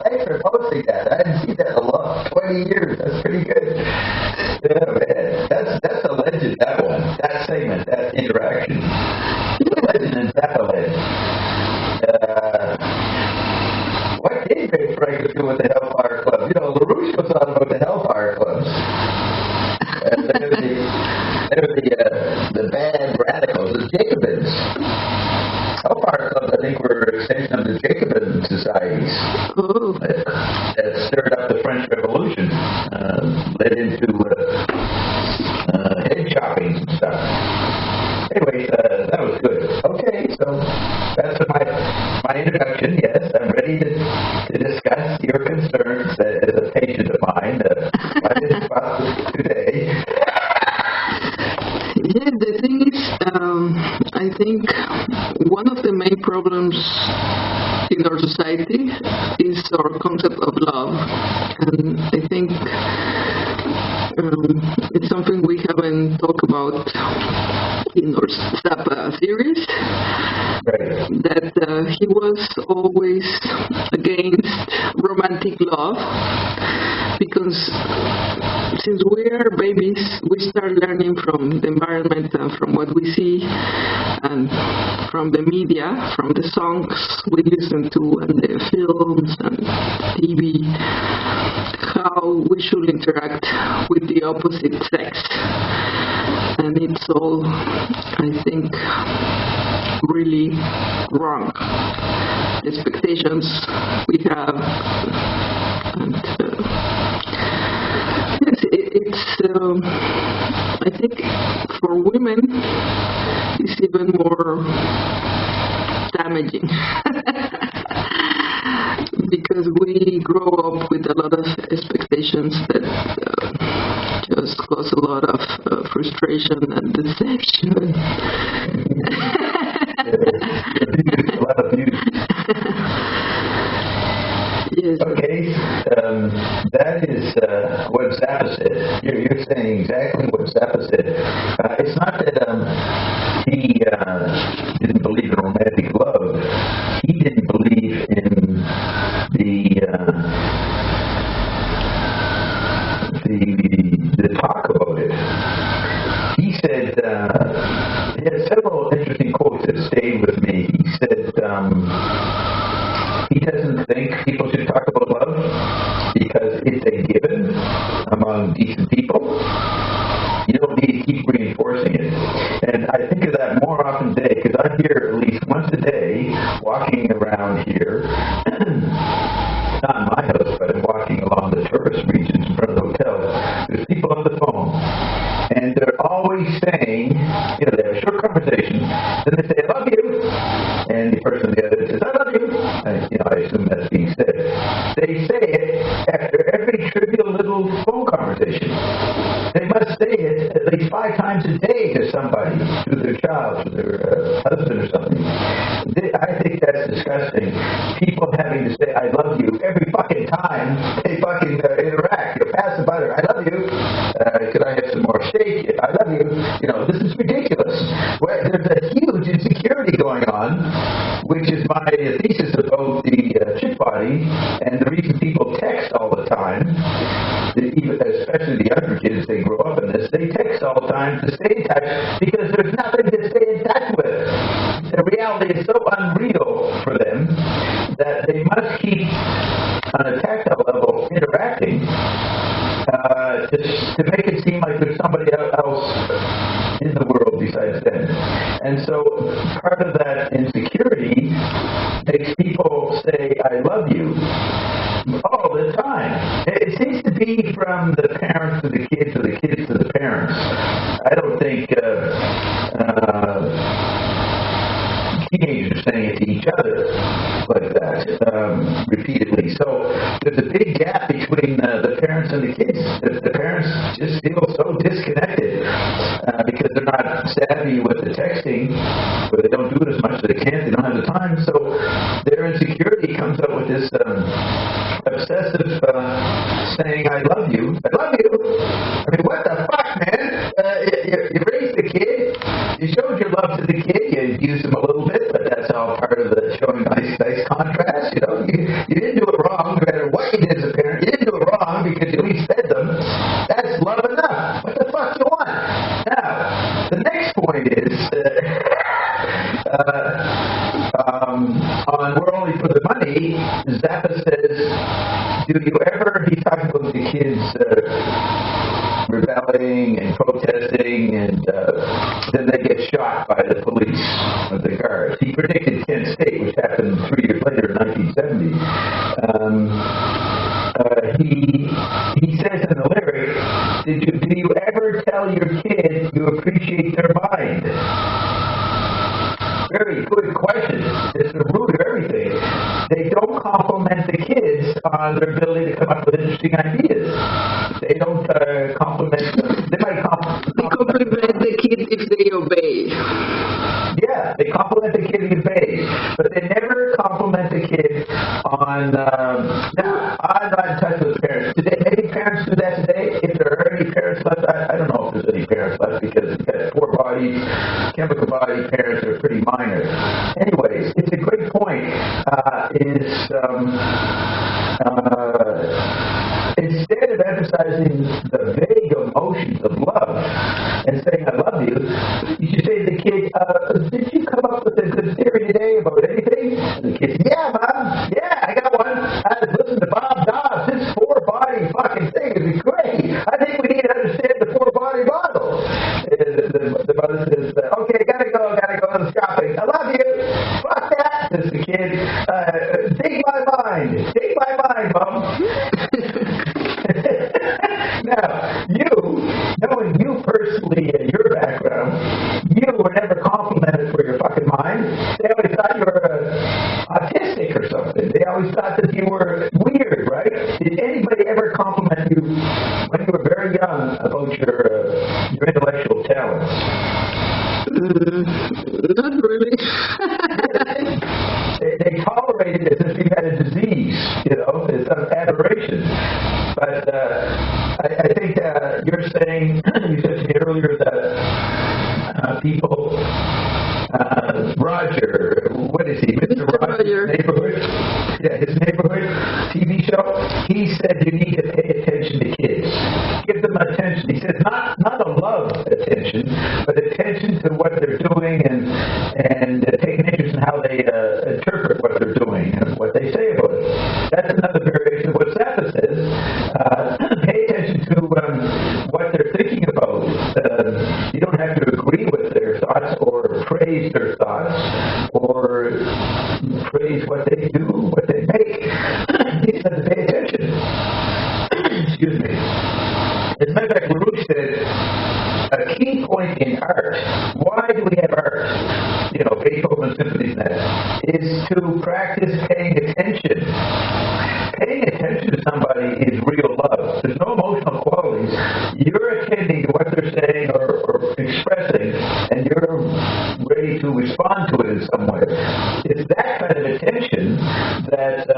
Thanks for posting that. I hadn't seen that in a long 20 years. That's pretty good. Yeah, man. That's a legend, that one. That segment, that interaction. The legend and Zappa legend. What did Bert Franklin do with the Hellfire Club? You know, LaRouche goes on about the Hellfire Clubs. They're the bad radicals, the Jacobins. Hellfire Clubs, I think, were an extension of the Jacobin societies. Oh. That stirred up the French Revolution, led into head choppings and stuff. Anyways, that was good. Okay, so that's my introduction. Yes, I'm ready to discuss your concerns as a patient of mine. By this process today. Yeah, the thing is, I think one of the main problems in our society is our concept of love, and I think it's something we haven't talked about in our Zappa series. Right. That he was always against romantic love, because since we are babies, we start learning from the environment and from what we see and from the media, from the songs we listen to and the films and TV, how we should interact with the opposite sex. And it's all, I think, really wrong. The expectations we have, and I think for women it's even more damaging because we grow up with a lot of expectations that just cause a lot of frustration and deception. A lot of abuse. Yes. Okay, that is what Zappa said. You're saying exactly what Zappa said. It's not that he didn't believe in romantic love. He didn't believe in the talk about it. He said, he had several interesting quotes that stayed with me. He said, he doesn't think people should talk about love because it's a given among decent people. You don't need to keep reinforcing it. And I think of that more often today because I'm here at least once a day walking around here. Not in my house, but I'm walking along the tourist regions in front of the hotels. There's people on the phone. And they're always saying, you know, they have a short conversation. Then they say, I love you. And the person on the other says, I love you. I assume that's being said. They say it after every trivial little phone conversation. They must say it at least 5 times a day to somebody, to their child, to their husband or something. I think that's disgusting. People having to say, I love you every fucking time they fucking interact. You pass the butter, I love you. Could I have some more steak? I love you. You know, this is ridiculous. Well, there's a huge insecurity going on, which is my thesis about the chip body and the reason people text all the time, especially the younger kids, they grow up in this, they text all the time to stay in touch because there's nothing to stay in touch with. The reality is so unreal for them that they must keep on a tactile level interacting just to make it seem like there's somebody else in the world besides them. And so part of that insecurity makes people say, I love you, all the time. It seems to be from the parents to the kids or the kids to the parents. I don't think teenagers saying it to each other like that repeatedly. So there's a big gap between the parents and the kids. The parents just feel so disconnected because they're not savvy with the texting, or they don't do it as much as they can. They don't have the time. So their insecurity comes up with this obsessive saying, I love you. I love you? I mean, what the fuck, man? You raised the kid. You showed your love to the kid. You used him a little bit, but that's all part of the showing nice contrast. You know, you didn't do it wrong, no matter what you did as a parent. You didn't do it wrong because you at least fed them. That's love enough. What the fuck do you want? Now, the next point is on We're Only for the Money, Zappa says, do you ever, he's talking about the kids rebelling and protesting, and then they get shot by the police or the guards. He predicted Kent State, which happened 3 years later in 1970. He says in the lyric, do you ever tell your kids you appreciate their mind? Very good question. It's the root of everything. They don't compliment the kids on their ability to come up with interesting ideas. They don't compliment them. They might compliment the kid if they obey. Yeah, they compliment the kid if he obeys, but they never compliment the kid on. Now, I'm not in touch with parents. Do any parents do that today? If there are any parents left, I don't know if there's any parents left because we've got poor bodies, chemical body parents are pretty minor. Anyways, it's a great point. Instead of emphasizing the vague emotions of love and saying I love you, you should say to the kid, did you come up with a good theory today about anything? And the kid says, yeah, Mom, yeah, I got one. I was listening to Bob Dobbs. This 4-body fucking thing is great. I think we need to understand the 4-body model. And the mother says, okay, gotta go shopping. I love you. Fuck that, says the kid. Take my mind, Mom. Now, knowing you personally and your background, you were never complimented for your fucking mind. They always thought you were autistic or something. They always thought that you were weird, right? Did anybody ever compliment you when you were very young about your intellectual talents? Not really. They tolerate it as if you had a disease, it's some aberration. But I think you're saying, you said to me earlier that people, Roger, what is he, Mr. Roger? Neighborhood? Yeah, his Neighborhood TV show. He said you need to pay attention to kids. Give them attention. He said not a love attention, but attention to what they're doing and take an interest in how they interpret what they're doing and what they say about it. That's another variation of what Zappa says. Pay attention to what they're thinking about. You don't have to agree with their thoughts or praise their thoughts or praise what they do, what they make. You have to pay attention. Excuse me. As a matter of fact, LaRouche said, a key point in art, why do we have art? Beethoven symphonies and that, is to practice paying attention. Paying attention to somebody is real love. There's no emotional qualities. You're attending to what they're saying or expressing, and you're ready to respond to it in some way. It's that kind of attention that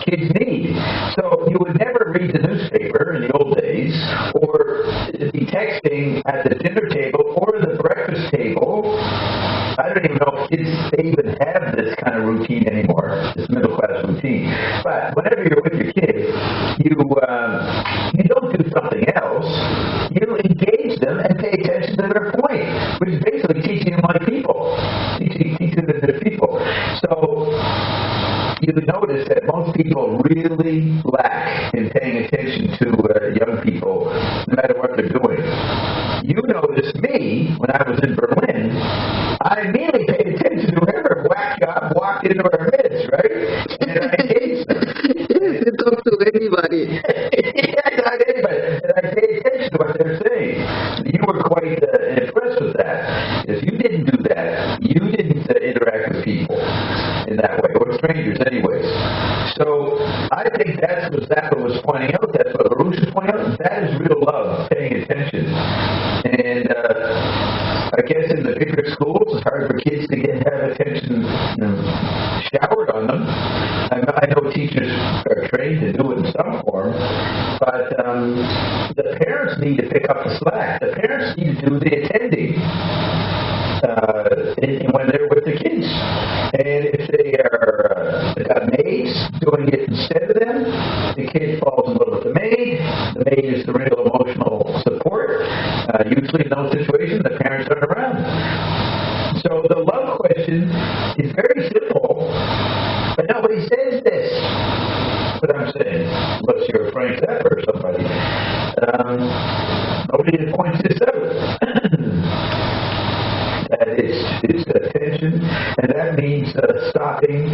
kids need. So you would never read the newspaper in the old days, or be texting at the dinner table or the breakfast table. I don't even know if kids even have this kind of routine anymore, this middle class routine. But whenever you're with your kids, you don't do something else. You engage them and pay attention to their point, which is basically teaching them like people, teaching them as people. So you notice that most people really lack in paying attention to young people when I was in Berlin, I immediately paid attention to whoever whack job walked into our midst, right? And I engaged them. Yes, you talk to anybody. Yeah, not anybody. And I paid attention to what they're saying. You were quite impressed with that. If you didn't do that, you didn't interact with people in that way, or strangers anyways. So I think that's what Zappa was pointing out. That's what LaRouche was pointing out. That is real love, paying attention. And I guess in the bigger schools, it's hard for kids to have attention showered on them. I know teachers are trained to do it in some form, but the parents need to pick up the slack. The parents need to do the attending when they're with the kids. And if they are got maids doing it instead of them, the kid falls in love with the maid. The maid is the real emotional support. Usually in those situations, the parents aren't around. So the love question is very simple, but nobody says this. That's what I'm saying, unless you're Frank Zappa or somebody. Nobody points this out. It's attention, and that means stopping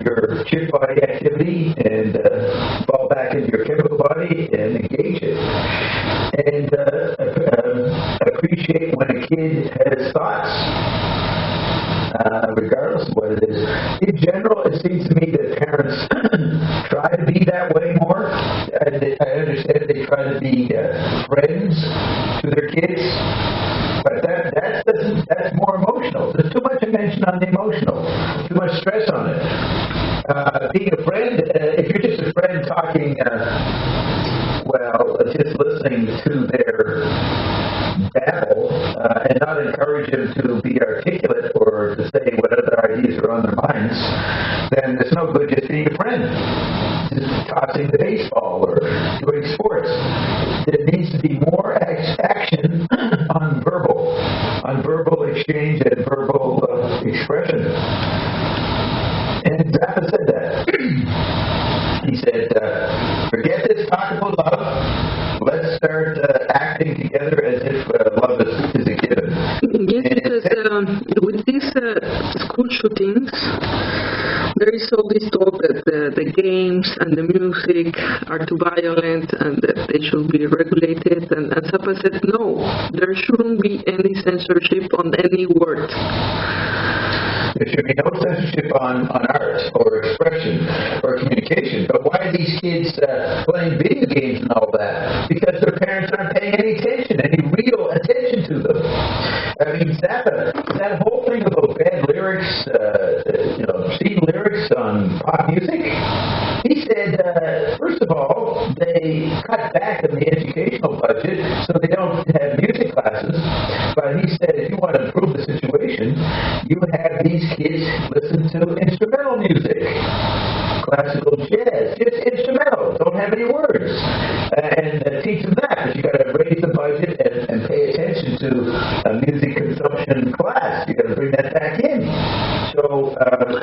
your chip body activity and fall back into your chemical body and engage it. And appreciate when a kid has thoughts, regardless of what it is. In general, it seems to me that parents try to be that way more. I understand they try to be friends to their kids. But that's more emotional. There's too much attention on the emotional, too much stress on it. Being a friend, if you're just a friend talking, just listening to their babble and not encourage them to be articulate or to say what other ideas are on their minds, then there's no good just being a friend. Just tossing the baseball or doing sports. There needs to be more action on verbal exchange and verbal expression. And Zappa said that. He said, forget this talk about love. Let's start acting together as if love is a given. Yes, because with these school shootings, there is all this talk that the games and the music are too violent and that they should be regulated. And Zappa said, no, there shouldn't be any censorship on any word. There should be no censorship on art or expression or communication. But why are these kids playing video games and all that? Because their parents aren't paying any attention, any real attention to them. I mean, Zappa, that whole thing about bad lyrics, obscene lyrics on pop music, he said, first of all, they cut back on the educational budget so they don't have music classes. But he said, if you want to improve the situation, you have these kids listen to instrumental music, classical jazz, just instrumental, don't have any words, and teach them that. But you got to raise the budget and pay attention to a music consumption class. You got to bring that back in. So,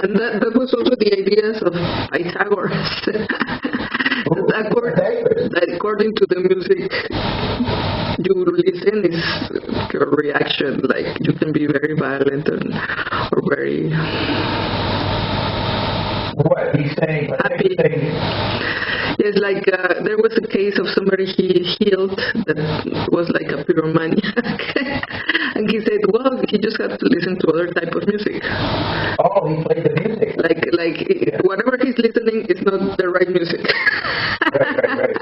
and that was also the ideas of Pythagoras. According to the music you listen, is your reaction. Like you can be very violent or very. What he's saying? Happy. Yes, like there was a case of somebody he healed that was like a pyromaniac, and he said, well, he just had to listen to other type of music. Oh, he played the music. Like whatever he's listening is not the right music. Right.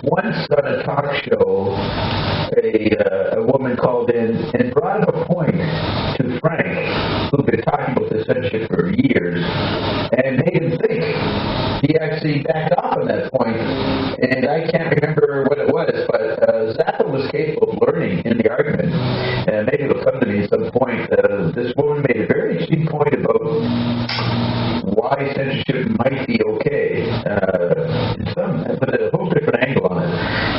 Once on a talk show, a woman called in and brought up a point to Frank, who'd been talking about this censorship for years, and made him think. He actually backed off on that point, and I can't remember what it was, but Zappa was capable of learning in the argument, and maybe it'll come to me at some point. This woman made a very interesting point about why censorship might be okay, but a whole different angle on it.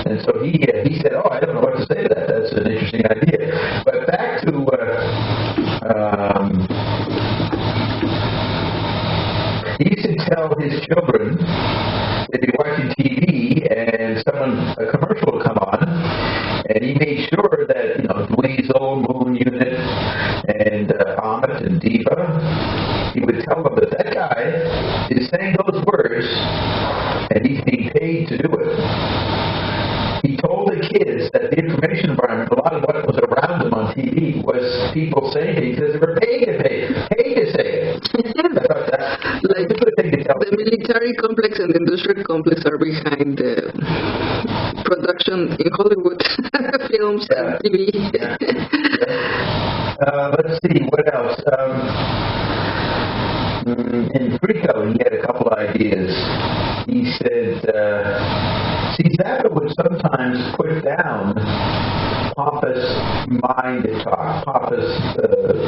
And so he said, oh, I don't know what to say to that. That's an interesting idea. But back to he used to tell his children, they'd be watching TV and a commercial would come on, and he made sure that, Dweezil, Moon Unit, and Amit and Diva, he would tell them that guy is saying those words, and he's being paid to do it. He told the kids that the information environment, a lot of what was around them on TV was people saying it because they were paid to say it. Like the military complex and the industrial complex are behind the production in Hollywood films and TV. Let's see, what else? In Frico, he had a couple ideas. He said, Zappa would sometimes put down pompous mind talk, pompous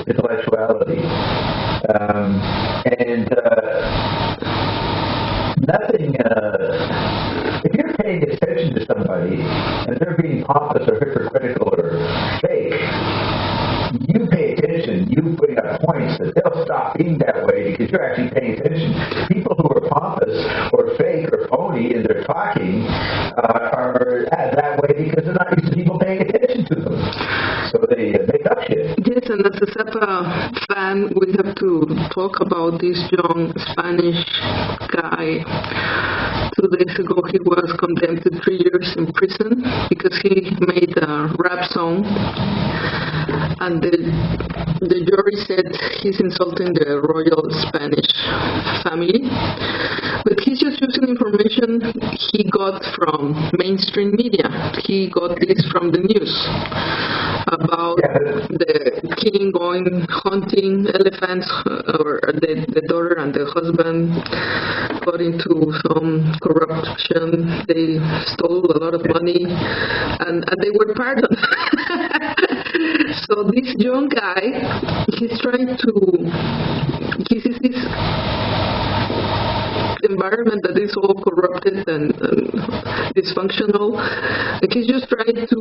intellectuality. Nothing, if you're paying attention to somebody and they're being pompous or hypocritical or fake, you pay attention, you bring up points that they'll stop being that way because you're actually paying attention. People who are pompous or fake or phony in their talking are that way because they're not used to people paying attention to them. So they make up shit. Yes, and as a Zappa fan, we have to talk about this young Spanish guy. 2 days ago, he was condemned to 3 years in prison because he made a rap song. And the jury said he's insulting the royal Spanish family. But he's just using information he got from mainstream media. He got this from the news about the king going hunting elephants, or the daughter and the husband got into some corruption. They stole a lot of money, and they were pardoned. So this young guy, he's trying to, he sees this environment that is all corrupted and dysfunctional. And he's just trying to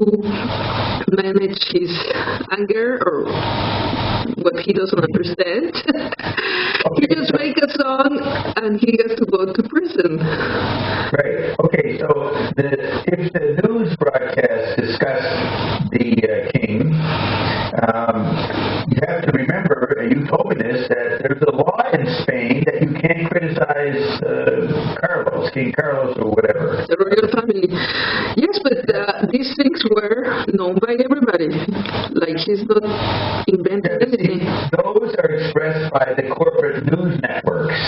manage his anger or what he doesn't understand. He just make a song and he has to go to prison. Right. Okay, so if the news broadcast discussed the king, you have to remember, and you told me this, that there's a law in Spain that you can't criticize King Carlos or whatever. The royal family. Yes, but these things were known by everybody. Like, he's not inventing anything. Those are expressed by the corporate news networks.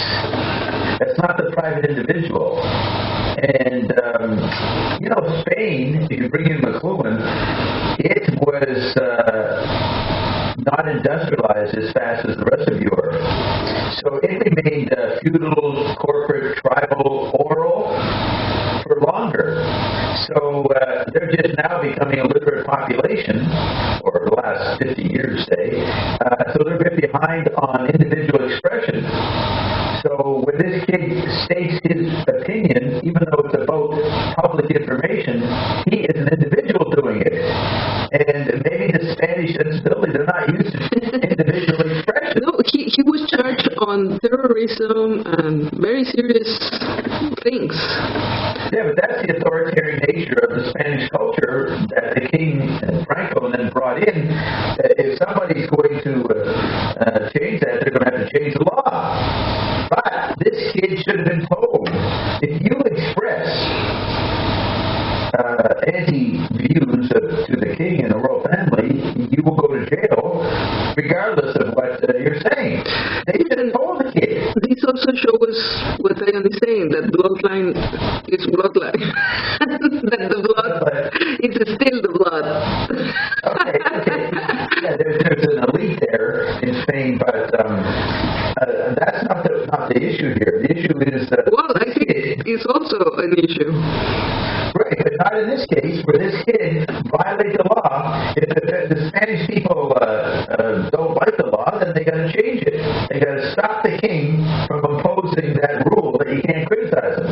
That's not the private individual. And, Spain, if you bring in McLuhan, it was not industrialized as fast as the rest of Europe. So it remained feudal, corporate, tribal, oral for longer. So they're just now becoming a literate population, or the last 50 years, say. So they're a bit behind on individual expression. So when this kid states his opinion, even though it's about public information, he is an individual doing it. And maybe the Spanish sensibility, they're not used to individual expression. No, he was charged on terrorism and very serious things. Yeah, but that's the authoritarian nature of the Spanish culture that the king and Franco then brought in. If somebody's going to change that, they're going to have to change the law. But this kid should have been told, if you express anti-views to the king and the royal family, you will go to jail regardless of what you're saying. They should have told the kid. This also shows what I am saying, that bloodline is bloodline. That the blood is still the blood. Okay. Yeah, there's an elite there in Spain, but that's not the issue here. The issue is... well, I think it's also an issue. Right, but not in this case, where this kid violated the law. If the Spanish people don't like the law, then they got to change it. They got to stop the king from imposing that rule that you can't criticize him.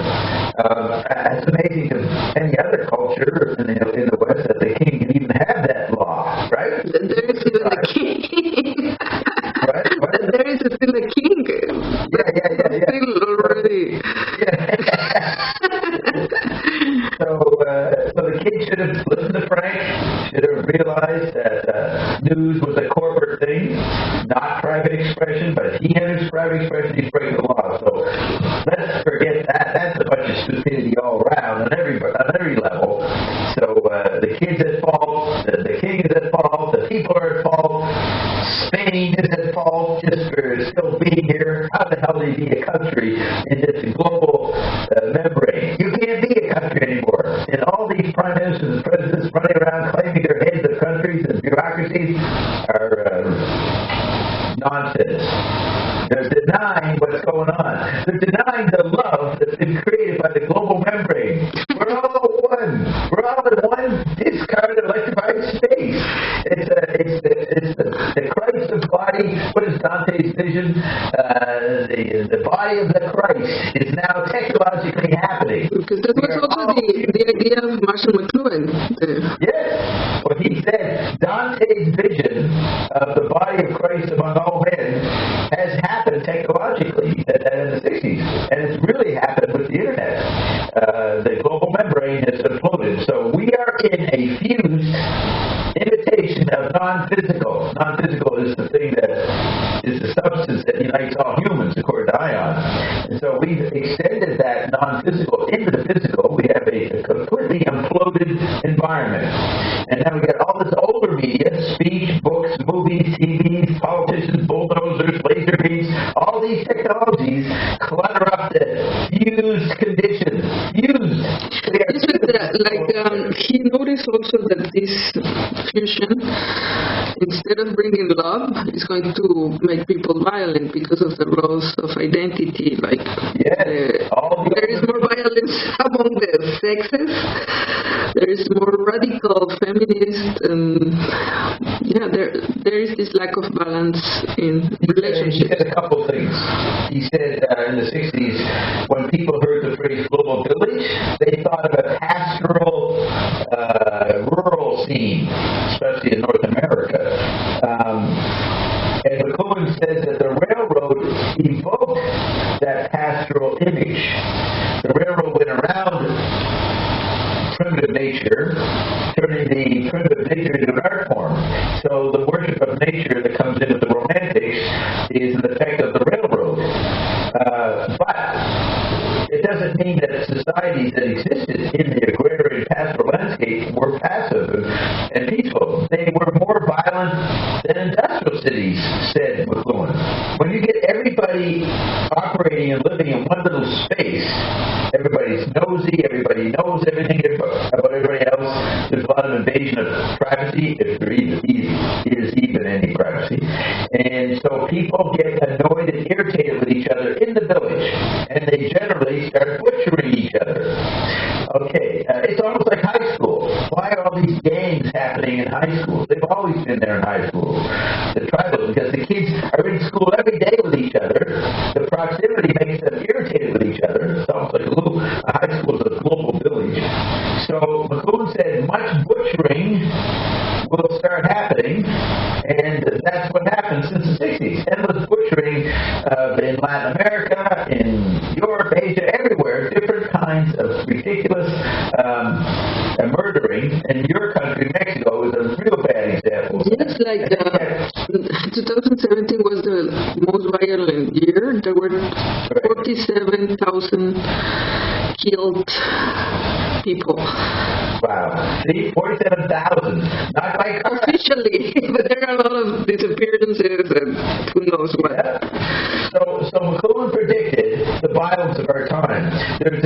It's amazing to any other culture in the West that the king can even have that law, right? There is even a king. Right? There is still a king. Yeah. Still already realized that news was a corporate thing, not private expression, but if he had his private expression, he's breaking the law. So let's forget that. That's a bunch of stupidity all around on every level. So the kid's at fault, the king is at fault, the people are at fault, Spain is at fault just for still being here. How the hell do you be a country in this global membrane? You can't be a country anymore. And all these prime ministers and presidents running around claiming they're heads of countries and bureaucracies are nonsense. They're denying what's going on. They're denying the love that's been created by the global membrane. We're all one. We're all in one discard electrified space. It's the Christ of body. What is Dante's vision? The body of the Christ is now technologically happening. Because that was also the idea of Marshall McLuhan. Yes. Well, he said Dante's vision of the body of Christ among all men has happened technologically in the 60s. And it's really happened with the internet. The global membrane has imploded. So we are in a fused imitation of non-physical. Non-physical is the thing that is the substance that unites all humans, according to Ion. And so we've extended that non-physical into the physical. We have a completely imploded environment. And now we got all this older media, speech, books, movies, TVs, politicians, bulldozers, laser beams, all these technologies clutter up the fused condition. Fused. He noticed also that this fusion, instead of bringing love, is going to make people violent because of the loss of identity. There is more violence among the sexes. There is more radical feminist, and there is this lack of balance in relationships. He said a couple things. He said in the 60s, when people heard the phrase global village, they thought of a pastoral rural scene, especially in North America. And McLuhan says that the railroad evoked that pastoral image. The railroad went around primitive nature, turning the primitive nature into an art form. So the worship of nature that comes into the Romantics is an effect of the railroad. But it doesn't mean that societies that existed in the agrarian pastoral landscape were passive and peaceful. They were more violent than industrial cities, said McLuhan. When you get everybody operating and living in one little space, everybody's nosy, everybody knows everything about everybody else. There's a lot of invasion of privacy, if there is even any privacy. And so people get annoyed and irritated with each other in the village, and they generally start butchering each other. Okay, it's almost like high school. Why are all these gangs happening in high school? They've always been there in high school. The tribal, because the kids are in school every day with each other. The proximity makes them irritated with each other. It's almost like a high school is a global village. So McLuhan said much butchering will start happening, and that's what happened since the 60s. Endless butchering in Latin America, in Europe, Asia, everywhere, different kinds of ridiculous murdering. And your country, Mexico, is a real bad example. Yes, 2017 was the most violent year. There were 47,000 killed people. Wow. See, 47,000. Not by officially, but there are a lot of disappearances and who knows what. Yeah. So McLuhan predicted the violence of our time. There's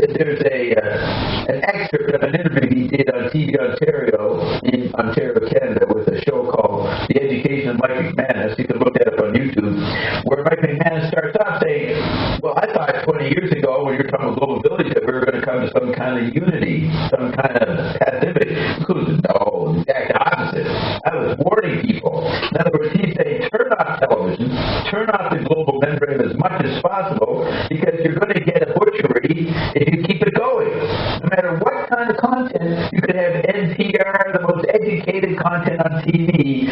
an excerpt of an interview he did on TV Ontario in Ontario, Canada, with a show called The Education of Mike McManus. You can look that up on YouTube, where Mike McManus starts off saying, well, I thought 20 years ago when you were talking about global village that we were going to come to some kind of unity, some kind of passivity. McLuhan said, no, the exact opposite. I was warning people. In other words, he's saying, turn off television, turn off the global membrane as much as possible, because you're going to get a butchery if you keep it going. No matter what kind of content, you could have NPR, the most educated content on TV,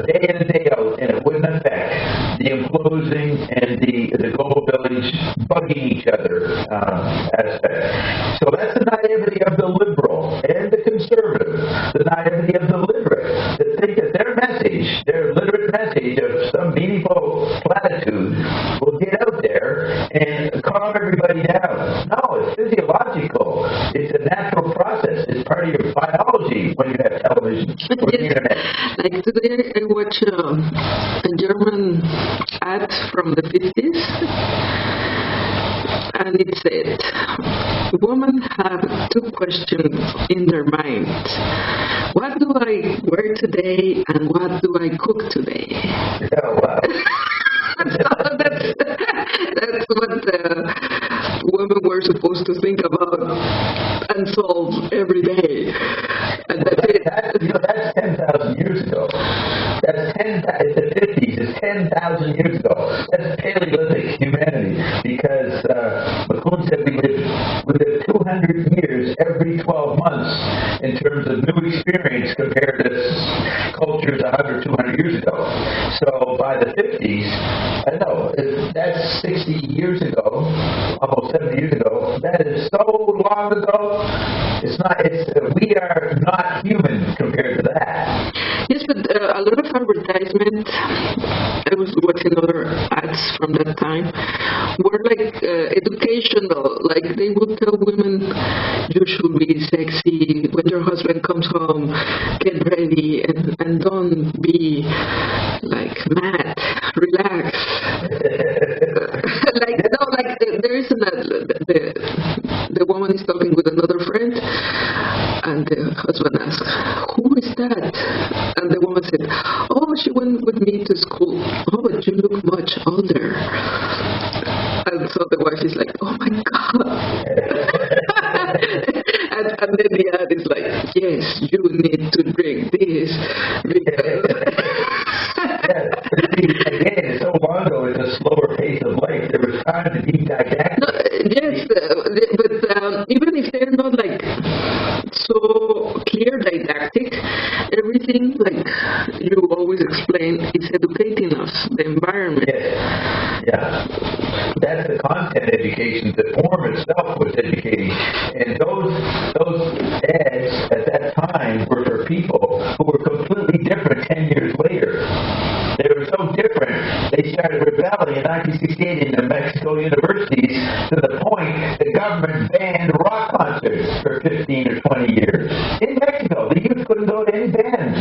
day in and day out, and it wouldn't affect the implosion and the global village bugging each other aspect. So that's the naivety of the liberal and the conservative, the naivety of the literate, that their literate message of some meaningful platitude will get out there and calm everybody down. No, it's physiological. It's a natural process. It's part of your biology when you have television or the internet. Like today, I watch a German ad from the 50s, and it said, women have two questions in their mind. What do I wear today, and what do I cook today? Oh, wow. So that's what women were supposed to think about and solve every day. And that's it. That's 10,000 years ago. It's the 50s. It's 10,000 years ago. That's Paleolithic humanity, because McClune said we live 200 years every 12 months in terms of new experience compared to cultures 100, 200 years ago. So by the 50s, I know, that's 60 years ago, almost 70 years ago. That is so long ago. We are not human compared to that. Yes, but a lot of advertisements, I was watching other ads from that time, were like educational. Like they would tell women, you should be sexy. When your husband comes home, get ready and don't be like mad. Relax. There is the woman is talking with another friend, and the husband asks, who is that? And the woman said, oh, she went with me to school. Oh, but you look much older. And so the wife is like, oh my God. and then the ad is like, yes, you need to drink this because... Again, it's so long ago, it's a slower pace of life. There was time to be didactic. No, yes, but even if they're not like so clear didactic, everything like you always explain is educating us, the environment. Yes. Yeah. That's the content education. The form itself was educating. And those ads at that time were for people who were completely different 10 years later. They were so different, they started rebelling in 1968 in the Mexico universities to the point the government banned rock concerts for 15 or 20 years. In Mexico, the youth couldn't go to any bands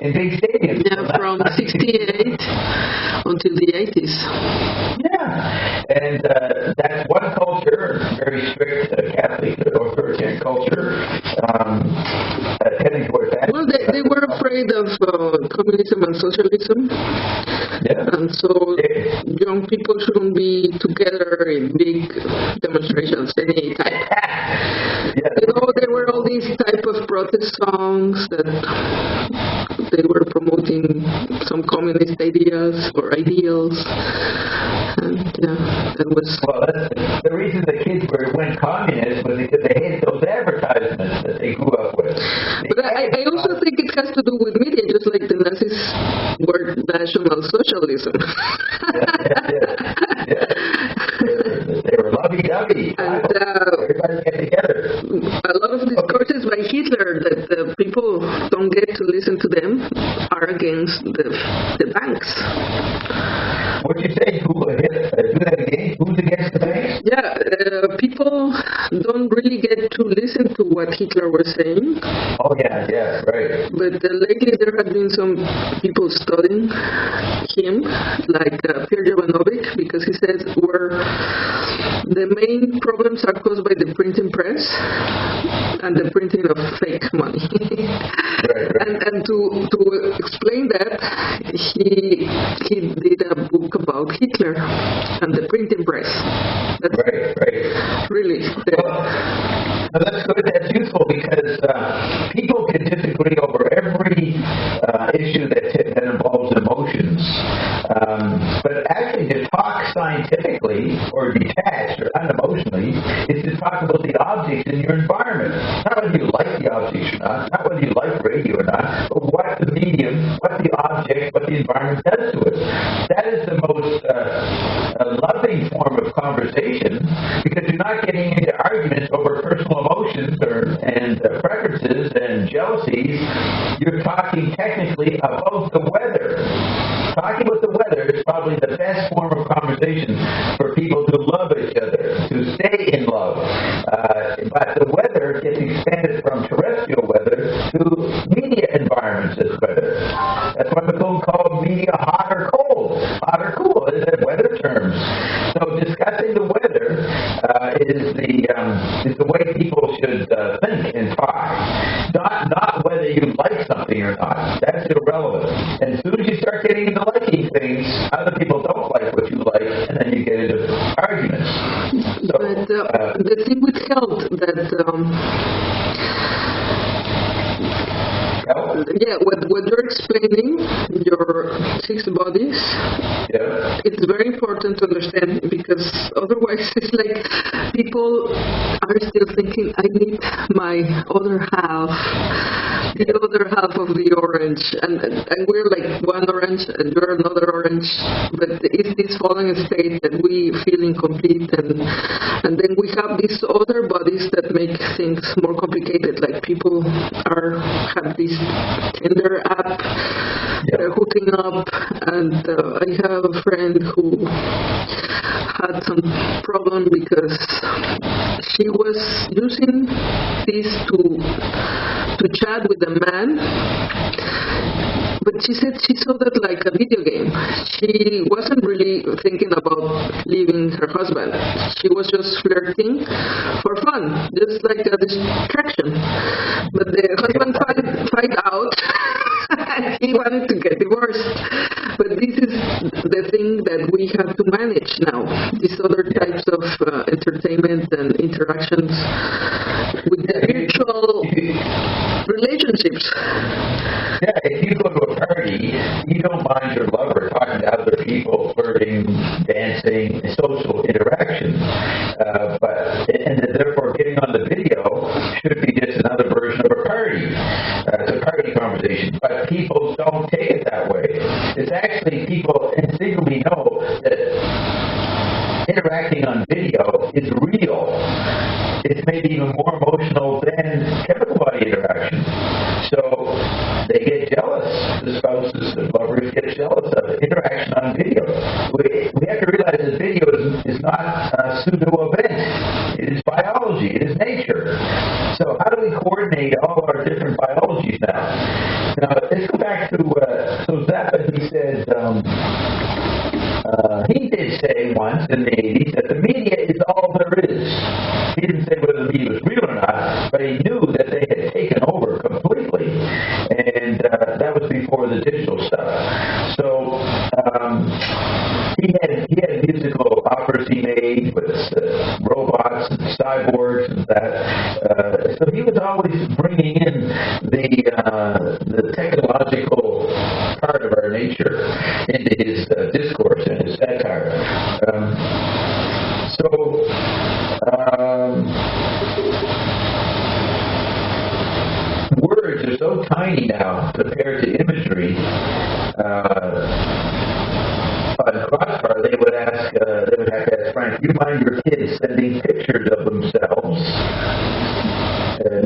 in big stadiums. Yeah, from 68 until the 80s. Yeah, and that's one culture, very strict Catholic or authoritarian culture, tending towards that. Well, they were afraid of communism and socialism. Yeah. And so young people shouldn't be together in big demonstrations, any type. Yeah. There were all these type of protest songs that they were promoting some communist ideas or ideals. And it was... Well, the reason the kids went communist was because they hated those advertisements that they grew up with. But I also think it has to do with media, just like the Nazis were National Socialism. Yeah. They were lovey-dovey. And everybody get together. A lot of discourses by Hitler that people don't get to listen to them are against the banks. What did you say? Do that again? Who's against the banks? Yeah, people don't really get to listen to what Hitler was saying. Oh, yeah, right. But lately there have been some people studying him, like Pierre Jovanovic, because he says the main problems are caused by the printing press and the printing of fake money. Right. And to explain that, he did a book about Hitler and the printing press. That's right. Really. Well, that's good. That's useful because people can disagree over every issue that involves emotions. But actually, to talk scientifically or detached or unemotionally is to talk about the objects in your environment. Not whether you like the objects or not whether you like radio or not, but what the medium, what the object, what the environment does to us. That is the most loving form of conversation because you're not getting into arguments over personal emotions and preferences and jealousies, you're talking technically about the weather. Talking about the weather is probably the best form of conversation for people to love each other, to stay in love. But the weather gets expanded from terrestrial weather to media environments as weather. That's why we call media hot or cold. Hot or cool is the weather terms. So discussing the weather is the way people should think and talk. Not whether you like something or not. That's irrelevant. And as soon as you start getting into liking things, other people don't like what you like, and then you get into arguments. So, but the thing with health that what you're explaining, your 6 bodies, it's very important to understand, because otherwise it's like people are still thinking, I need my other half, the other half of the orange, and we're like one orange and you're another orange, but it's this falling state that we feel incomplete, and then we have these other bodies that make things more complicated, like people have this Tinder app, they're hooking up, and I have a friend who had some problem because she was using this to chat with a man, but she said she saw that like a video game. She wasn't really thinking about leaving her husband. She was just flirting for fun, just like a distraction. But the husband find out and he wanted to get divorced. But this is the thing that we have to manage now. These other types of entertainment and interactions with the virtual relationships. Yeah, if you go to a party, you don't mind your lover talking to other people, flirting, dancing, social interaction. And therefore, getting on the video should be just another version of a party. It's a party conversation. But people don't take it that way. It's actually people instinctively know that interacting on video is real. It's maybe even more emotional than chemical body interaction. So they get jealous. The spouses, the lovers get jealous of interaction on video. We have to realize that video is not a pseudo event. It is biology. It is nature. So how do we coordinate all our different biologies now? Now let's go back to so Zappa. He said he did say once in the 80s that the media is all there is. He didn't say whether the media was real or not, but he knew that they had taken over completely, and that was before the digital stuff. So he had musical operas he made with robots and cyborgs and that. So he was always bringing in the technological part of our nature into his discourse and his satire. Words are so tiny now compared to imagery. On Crossbar, they would have to ask Frank, do you mind your kids sending pictures of themselves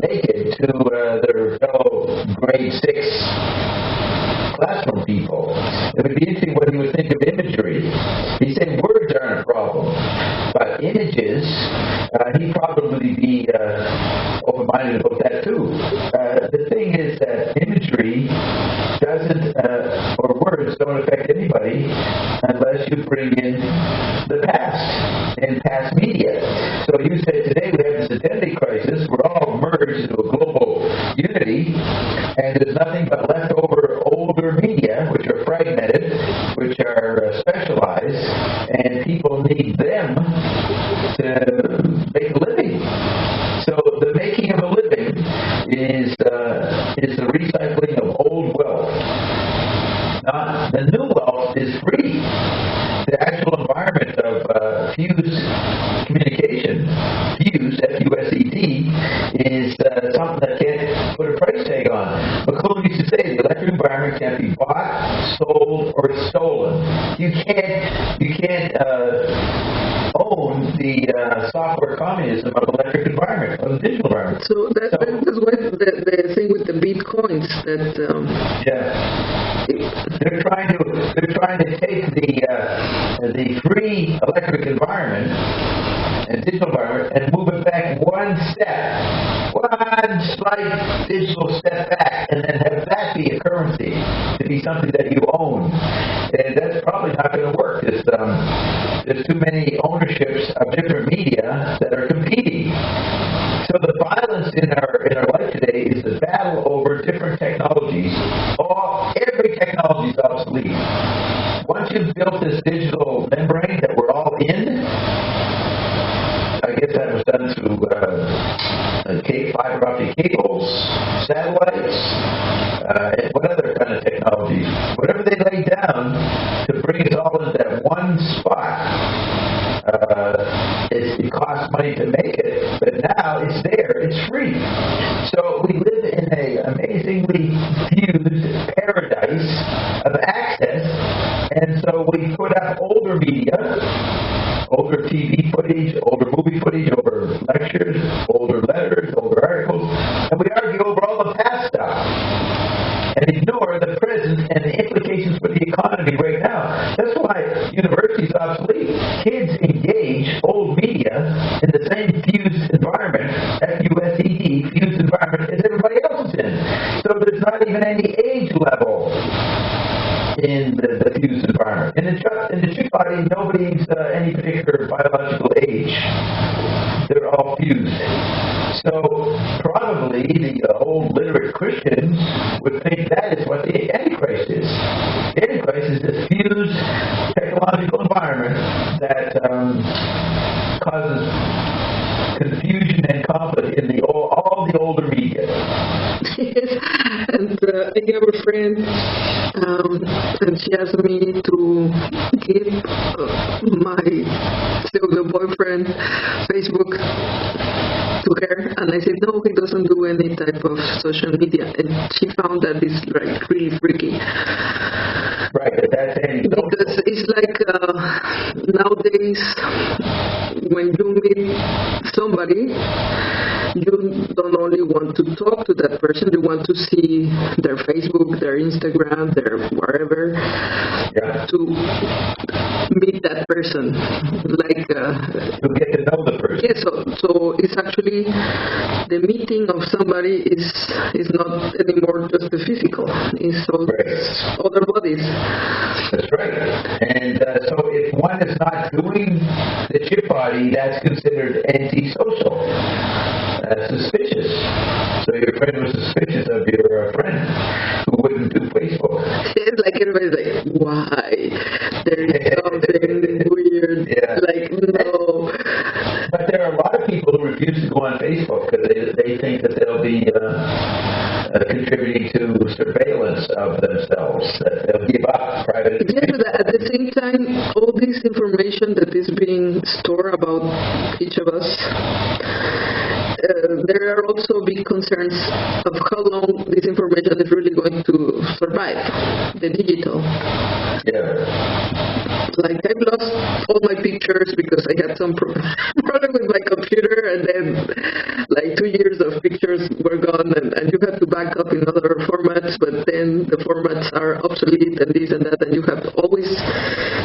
naked to their fellow grade 6 classroom people? It would be interesting what he would think of imagery. He said words aren't a problem, but images, he'd probably be open-minded about that too. The thing is that imagery doesn't, or words don't affect anybody unless you bring in the past and past media. So you said today we have this identity crisis. We're all merged into a global unity, and there's nothing but leftover older media, which are fragmented, which are specialized, and people need them to make a living. So the making of a living is the recycling of old wealth. Not the new wealth is free. The actual environment of fused communication, fused, F-U-S-E-D, is something that can't put a price tag on. McLuhan used to say the electric environment can't be bought, sold, or stolen. You can't own the software communism of electric environment, of the digital environment. So that's why the thing with the bitcoins that they're trying to take the free electric environment and digital environment and move it back one slight digital step back, and then have that be a currency, to be something that you own. And that's probably not going to work. There's too many ownerships of different media that are competing. So the violence in our life today is the battle over different technologies. Every technology is obsolete. Once you've built this digital membrane that we're all in, I guess that was done through fiber optic cables, satellites, and what other kind of technologies. Whatever they laid down to bring us all into that one spot, it costs money to make it, but now it's there, it's free. So we live in an amazingly fused paradise of access, and so we put up older media, older TV footage, older movie footage, older lectures, older letters, older articles, and we argue over all the past stuff and ignore the present and the implications for the economy right now. That's why university is obsolete. Kids engage old media in the same fused environment, FUSED, fused environment, as everybody else is in. So there's not even any age level in the fused environment. In the chip body, nobody's any particular biological age. They're all fused. So probably the old literate Christians would think that is what the Antichrist is. The Antichrist is this fused technological environment that causes confusion and conflict in all the older media. Yes, and I have a friend, and she asked me to give my pseudo-boyfriend Facebook to her, and I said, no, he doesn't do any type of social media, and she found that it's like really freaky. Right, but that's because it's like nowadays, when you meet somebody, you don't only want to talk to that person, you want to see their Facebook, their Instagram, their wherever, to meet that person. Like to get to know the person. Yeah, so it's actually the meeting of somebody is not anymore just the physical. It's also other bodies. That's right. And so if one is not doing the chip body, that's considered antisocial. Suspicious. So your friend was suspicious of your friend who wouldn't do Facebook. It's like everybody's like, why? There's something weird. Yeah. Like, no. But there are a lot of people who refuse to go on Facebook because they think that they'll be contributing to surveillance of themselves, that they'll give up private information. Yeah, but at the same time, all this information that is being stored about each of us, there are also big concerns of how long this information is really going to survive, the digital. Yeah. Like, I've lost all my pictures because I had some problem with my computer, and then like 2 years of pictures were gone, and you have to back up in other formats, but then the formats are obsolete and this and that, and you have always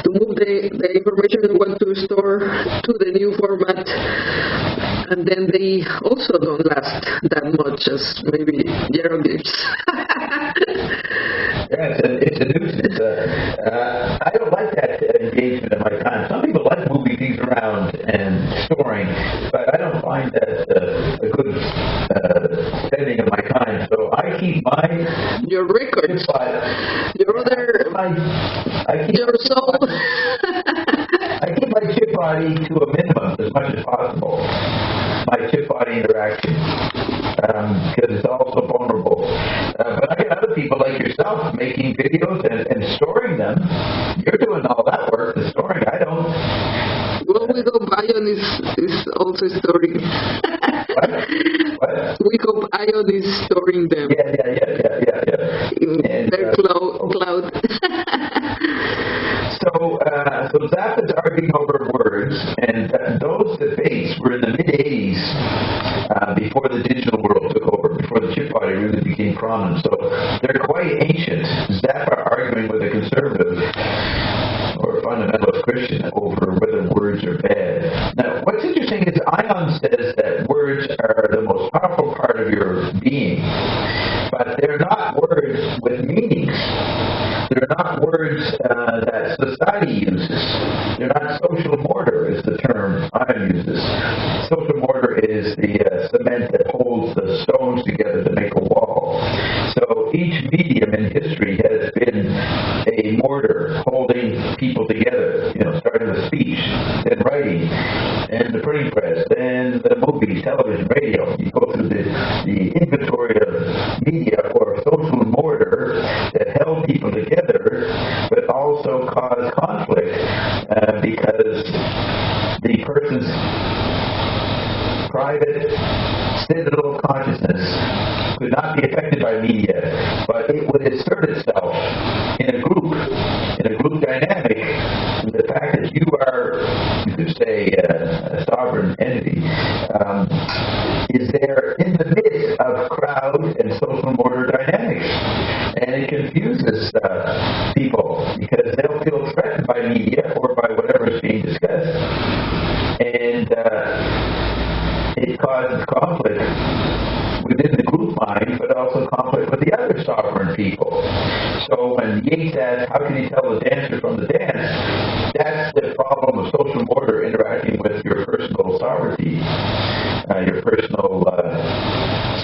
to move the information you want to store to the new format, and then they also don't last that much as maybe hieroglyphs. Yeah, it's a nuisance. I don't like that engagement of my time. Some people like moving things around and storing, but I don't find that a good spending of my time. So I keep your records, your other, your soul. I keep my chip body to a minimum as much as possible. My chip body interaction, because it's also vulnerable. But I get other people like yourself making videos and storing them. You're doing all that work, the storing. I don't. Well, we hope Ion is also storing. What? We hope Ion is storing them. Yeah. In their cloud. So so Zappa's arguing over words, and those debates were in the mid-'80s, before the digital world took over, before the chip body really became prominent. So they're quite ancient. Zappa arguing with a conservative or a fundamentalist Christian over whether words are bad. Now, what's interesting is Ion says that words are the most powerful part of your being, but they're not words with meanings. They're not words that society uses. They're not social mortar, is the term Ion uses. Social mortar is the cement that holds the stones together to make a wall. So each medium in history has been a mortar holding people together, starting with speech, then writing, and the printing press, then the movies, television, radio. You go through the inventory of media or social mortar that held people together, but also caused conflict because the person's private, citadel consciousness could not be affected by media, but it would assert itself in a group dynamic. The fact that you are, you could say, a sovereign entity, is there in the midst of crowd and social mortar dynamics. And it confuses people because they'll feel threatened by media or by whatever is being discussed. And it causes conflict within the group mind, but also conflict with the other sovereign people. So when Yeats asks, how can you tell the dancer from the dance? That's the problem of social mortar interacting with your personal sovereignty, your personal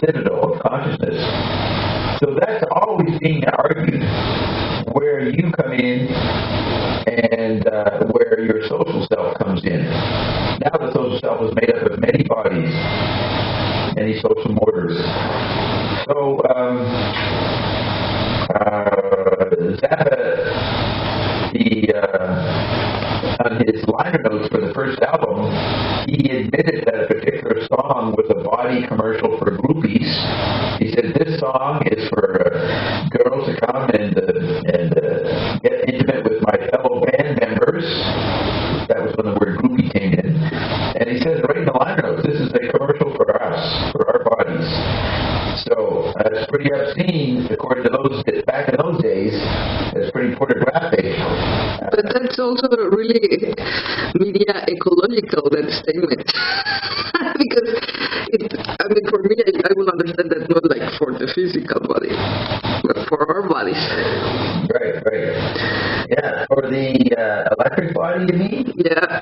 citadel of consciousness. So that's always being argued, where you come in and where your social self comes in. Now the social self is made up of many bodies, many social mortars. So Zappa, on his liner notes for the first album, he admitted that a particular song was a body commercial for groupies. He said, this song is for girls to come and get intimate with my fellow band members. That was when the word groupie came in. And he says right in the liner notes, this is a commercial for us, for our bodies. So that's pretty obscene, according to those, back in those days, it's pretty pornographic. But that's also really media ecological, that statement. Because, for me, I will understand that not like for the physical body, but for our bodies. Right. Yeah, for the electric body, you mean? Yeah.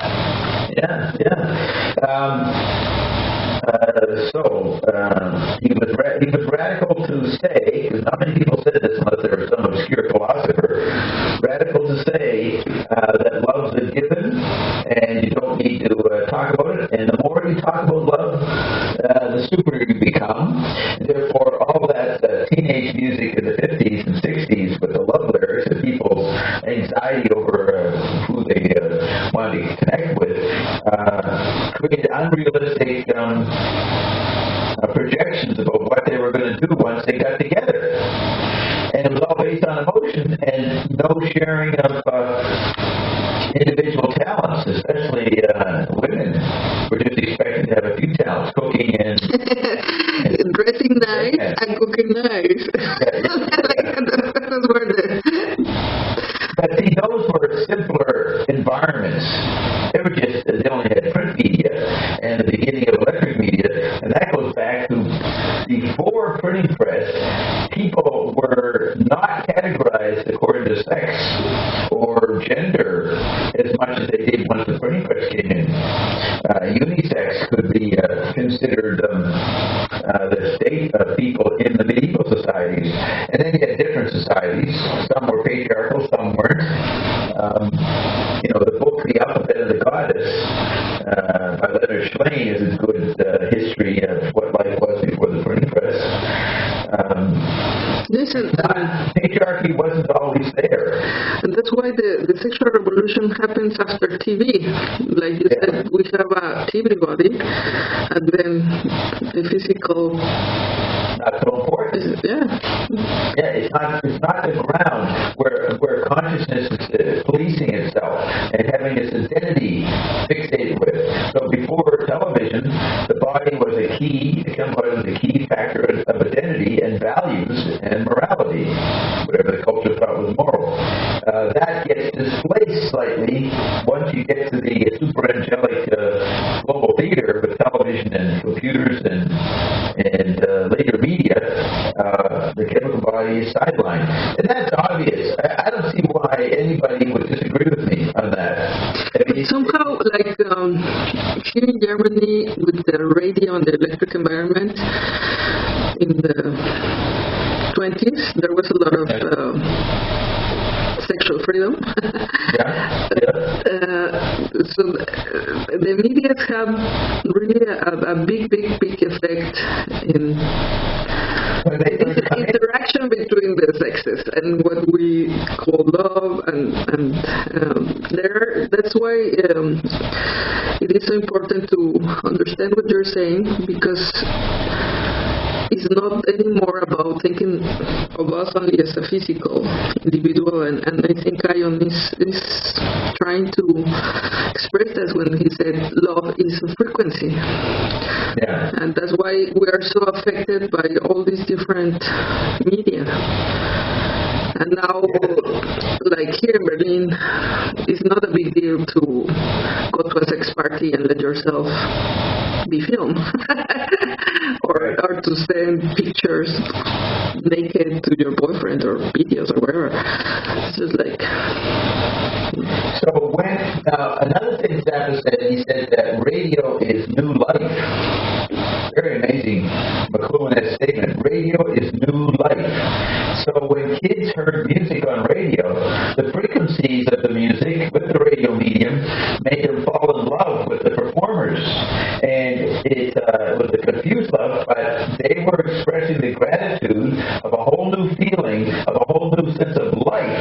He was radical to say, because not many people said this unless they were some obscure philosopher, radical to say that love's a given and you don't need to talk about it, and the more you talk about love, the superior you become. Therefore, all that teenage music in the 50s and 60s with the love lyrics and people's anxiety over who they wanted to connect with created unrealistic projections about what they were going to do once they got together. And it was all based on emotion and no sharing of individual talents, especially women were just expected to have a few talents, cooking and dressing nice and cooking nice. But see, those were simpler environments. They only had print media and the beginning of electric media, and that goes back to before printing press. People were not categorized according to sex or gender as much as they did once the printing press came in. Unisex could be considered the state of people in the medieval societies, and then you had different societies. Some were patriarchal, some weren't. The book The Alphabet of the Goddess by Leonard Shlain is a good history of what life was before the printing press. Listen, patriarchy wasn't always there. and that's why the sexual revolution happens after TV. Like you said, we have a TV body, and then the physical. Not so important. Yeah, it's not the ground where consciousness is policing itself and having its identity fixated with. So before television, the body was a key factor of identity and values and morality, whatever the culture thought was moral. That gets displaced slightly once you get to the super angelic global theater with television and computers and later media. The chemical body is sidelined. And that's obvious. I don't see why anybody would disagree with me on that. Somehow, like here in Germany, with the radio and the electric environment, in the 20s, there was a lot of sexual freedom. So the media have really a big effect in interaction between the sexes and what we call love, and that's why it is so important to understand what you're saying, because it's not anymore about thinking of us only as a physical individual, and I think Ion is trying to express that when he said love is a frequency. And that's why we are so affected by all these different media. And now, like here in Berlin, it's not a big deal to go to a sex party and let yourself be filmed. or to send pictures naked to your boyfriend or videos or whatever. It's just like... So when, another thing Zappa said, he said that radio is new life. Very amazing McLuhan statement. Radio is new life. So when kids heard music on radio, the frequencies of the music with the radio medium made them fall in love with the performers. And it was a confused love, but they were expressing the gratitude of a whole new feeling, of a whole new sense of life,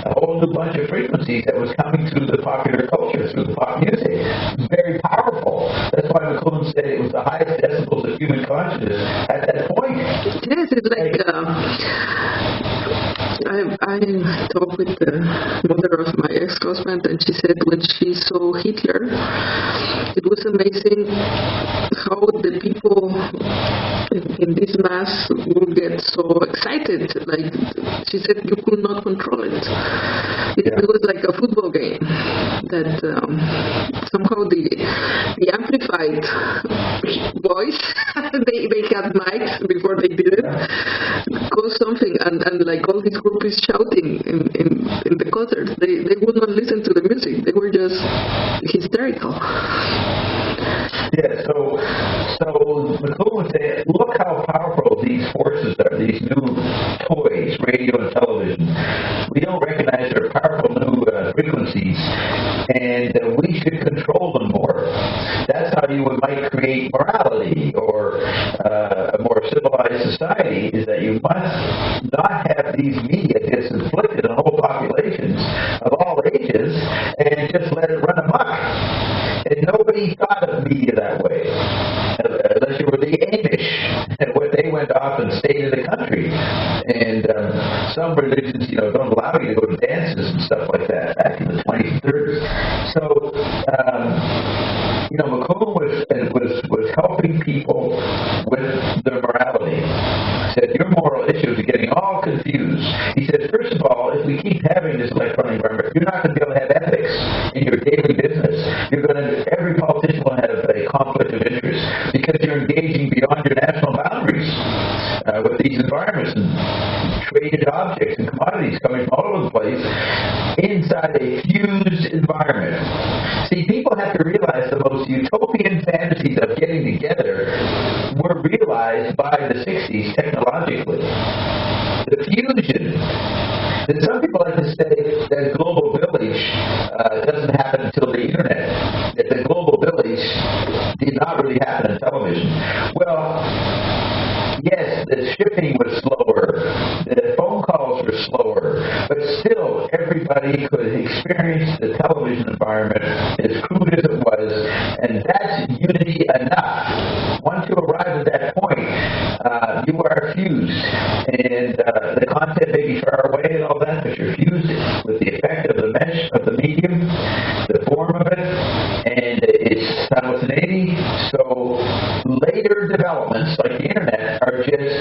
a whole new bunch of frequencies that was coming through the popular culture, through the pop music. It was very powerful. That's why McLuhan said it was the highest decibels of human consciousness at that point. Yes, it's like... I talked with the mother of my ex-husband, and she said when she saw Hitler, it was amazing how the people in this mass would get so excited. Like she said, you could not control it. It was like a football game that somehow the amplified voice, they had mics before they did it, caused something, and like all these group is shouting in the concert. They would not listen to the music. They were just hysterical. Yeah, so McLuhan would say, look how powerful these forces are, these new toys, radio and television. We don't recognize their powerful new frequencies, and we should control them more. That's how you might create morality or a more civilized society, is that you must not have these media just inflicted on whole populations of all ages and just let it run amok. And nobody thought of media that way, unless you were the Amish, and when they went off and stayed in the country. And some religions, don't allow you to go to dances and stuff like that back in the 20s and 30s. So, McLuhan was helping people with their morality. He said, your moral issues are getting all confused. He said, first of all, if we keep having this electronic environment, you're not going to be able to have ethics in your daily business. Every politician will have a conflict of interest because you're engaging beyond your national boundaries with these environments and traded objects and commodities coming from all over the place inside a fused environment. See, people have to realize the most utopian fantasies of getting together were realized by the 60s technologically. The fusion. And some people like to say that global village doesn't happen until the internet, that the global village did not really happen on television. Well, yes, the shipping was slower results were slower, but still everybody could experience the television environment as crude as it was, and that's unity enough. Once you arrive at that point, you are fused, and the content may be far away and all that, but you're fused with the effect of the mesh of the medium, the form of it, and it's simultaneity. So later developments like the internet are just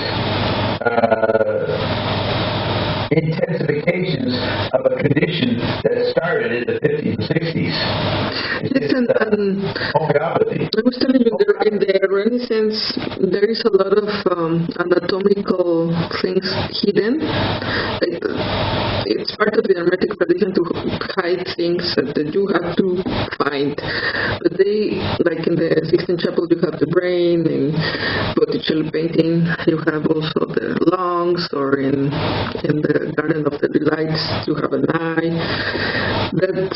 intensifications of a condition that started in the 50s and 60s. Listen, homeopathy. I was telling you, in the Renaissance, there is a lot of anatomical things hidden. It's part of the Hermetic tradition to hide things that you have to find. But they, like in the Sixtine Chapel, you have the brain. In Botticelli painting, you have also the lungs, or in the Garden of the Delights, you have an eye. That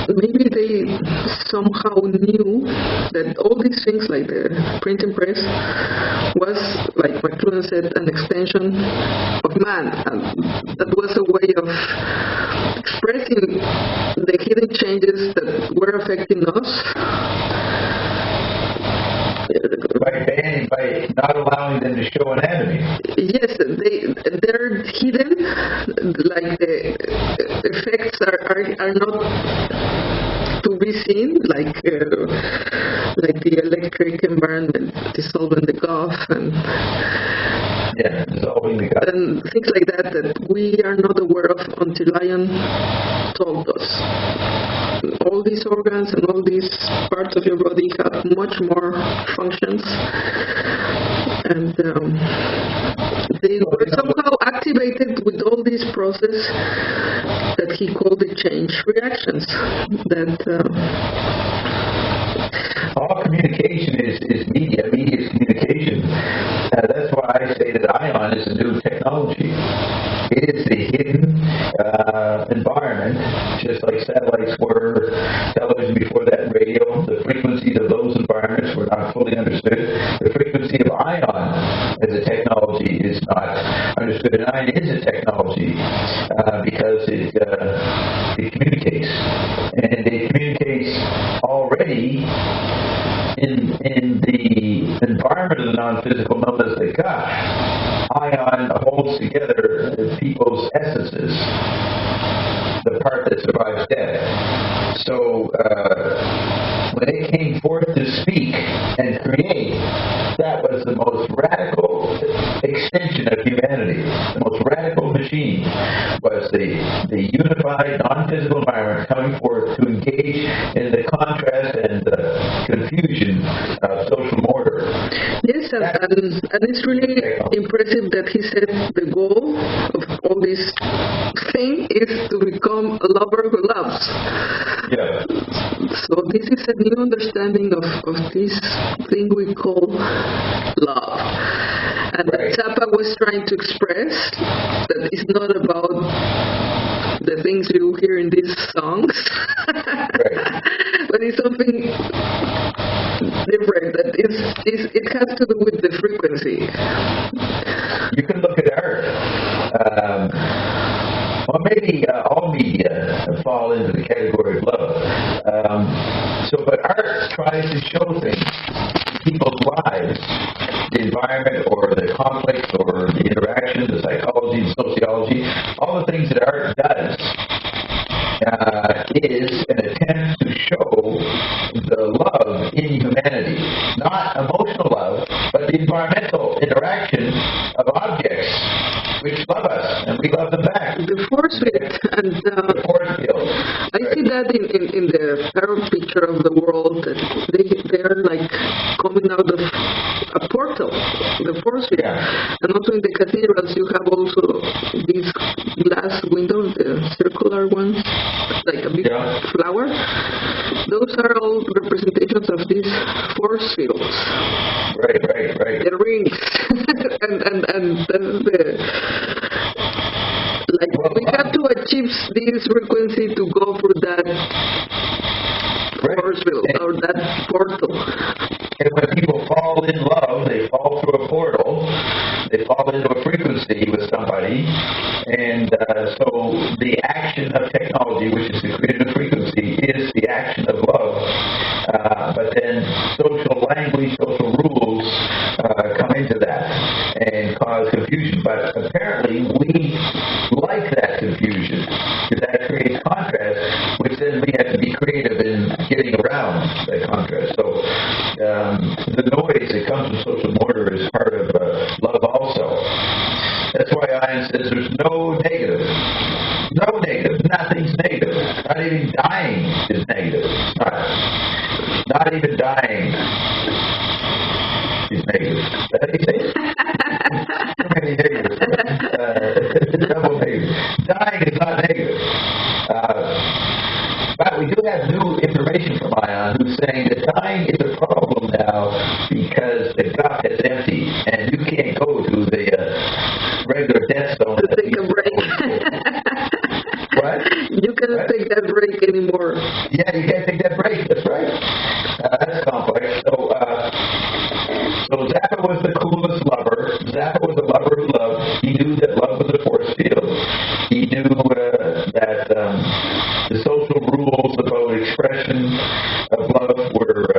maybe they somehow knew that all these things, like the printing press, was, like McLuhan said, an extension of man. And that was a way of expressing the hidden changes that were affecting us. By not allowing them to show anatomy. Yes, they're hidden, like the effects are not to be seen, like the electric environment dissolving the guff and dissolving the guff and things like that we are not aware of until Lion told us. All these organs and all these parts of your body have much more functions, and they were somehow activated with all these process that he called the change reactions. That all communication is media. Media is communication. That's why I say that ion is a new technology. It is the hidden environment, just like satellites were, television before that, radio. The frequencies of those environments were not fully understood. The frequency of ion as a technology is not understood. And ion is a technology because it communicates. And it communicates already in the environment of the non-physical known as the gush. Ion holds together people's essences, the part that survives death. So when it came forth to speak and create, that was the most radical extension of humanity. The most radical machine was the unified non-physical environment coming forth to engage in the contrast and the confusion of social order. Yes, and it's really impressive that he said the goal of all this thing is to become a lover who loves. Yeah. So this is a new understanding of this thing we call love. And right. Zappa was trying to express that it's not about the things you hear in these songs, right. but it's something different that it has to do with the frequency. You can look at art. Well, maybe all media fall into the category of love. But art tries to show things, people's lives, the environment or the conflict or the interaction, the psychology, the sociology, all the things that art does is an attempt to show the love in humanity. Not emotional love, but the environmental interaction of objects which love us, and we love them back. The force field. And the force field. I see that in the arrow picture of the world, that they're like coming out of a portal, the force field. Yeah. And also in the cathedrals, you have also these glass windows, the circular ones, like a big flower. Those are all representations of these force fields. Right. The rings. and that's the... Like, we have to achieve this frequency to go through that force field. or that portal. And when people fall in love, they fall through a portal. They fall into a frequency with somebody. And so the action of technology, which is to create a frequency, is the action of love. But then social language, social rules come into that and cause confusion. But apparently we like that confusion because that creates contrast, which then we have to be creative in getting around that contrast. So the noise that comes from social mortar is part of love also. That's why Ian says there's no negative. No negative. Nothing's negative. Not even dying is negative. Not even dying is negative. How do you say it? Too many negatives. Double negative. Dying is not negative. But we do have new information from Ion who's saying that dying is a problem now because the gut is empty and you can't go to the regular death zone. To take a break. What? You cannot take that break anymore. Yeah, you can't take that break. That's right. That's complex. So Zappa was the coolest lover. Zappa was a lover of love. He knew that love was a force field. He knew that the social rules about expression of love were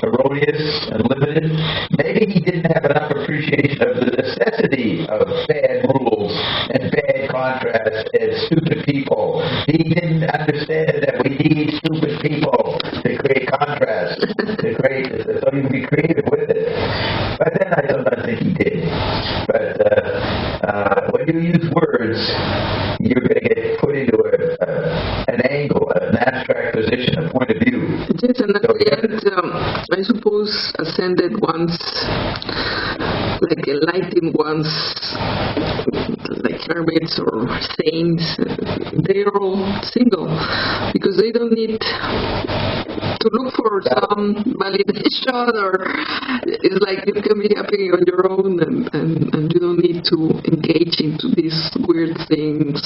erroneous and limited. Maybe he didn't have enough appreciation of the necessity of bad rules and bad contrast and stupid people. He didn't understand that we need stupid people to create contrast, so you can be creative with it. But then I sometimes think he did. But when you use words, you're going to get put into an angle, an abstract position, a point of view. Yes, and I suppose ascended ones, like enlightened ones, like hermits or saints, they're all single because they don't need to look for some validation, or it's like you can be happy on your own and you don't need to engage into these weird things,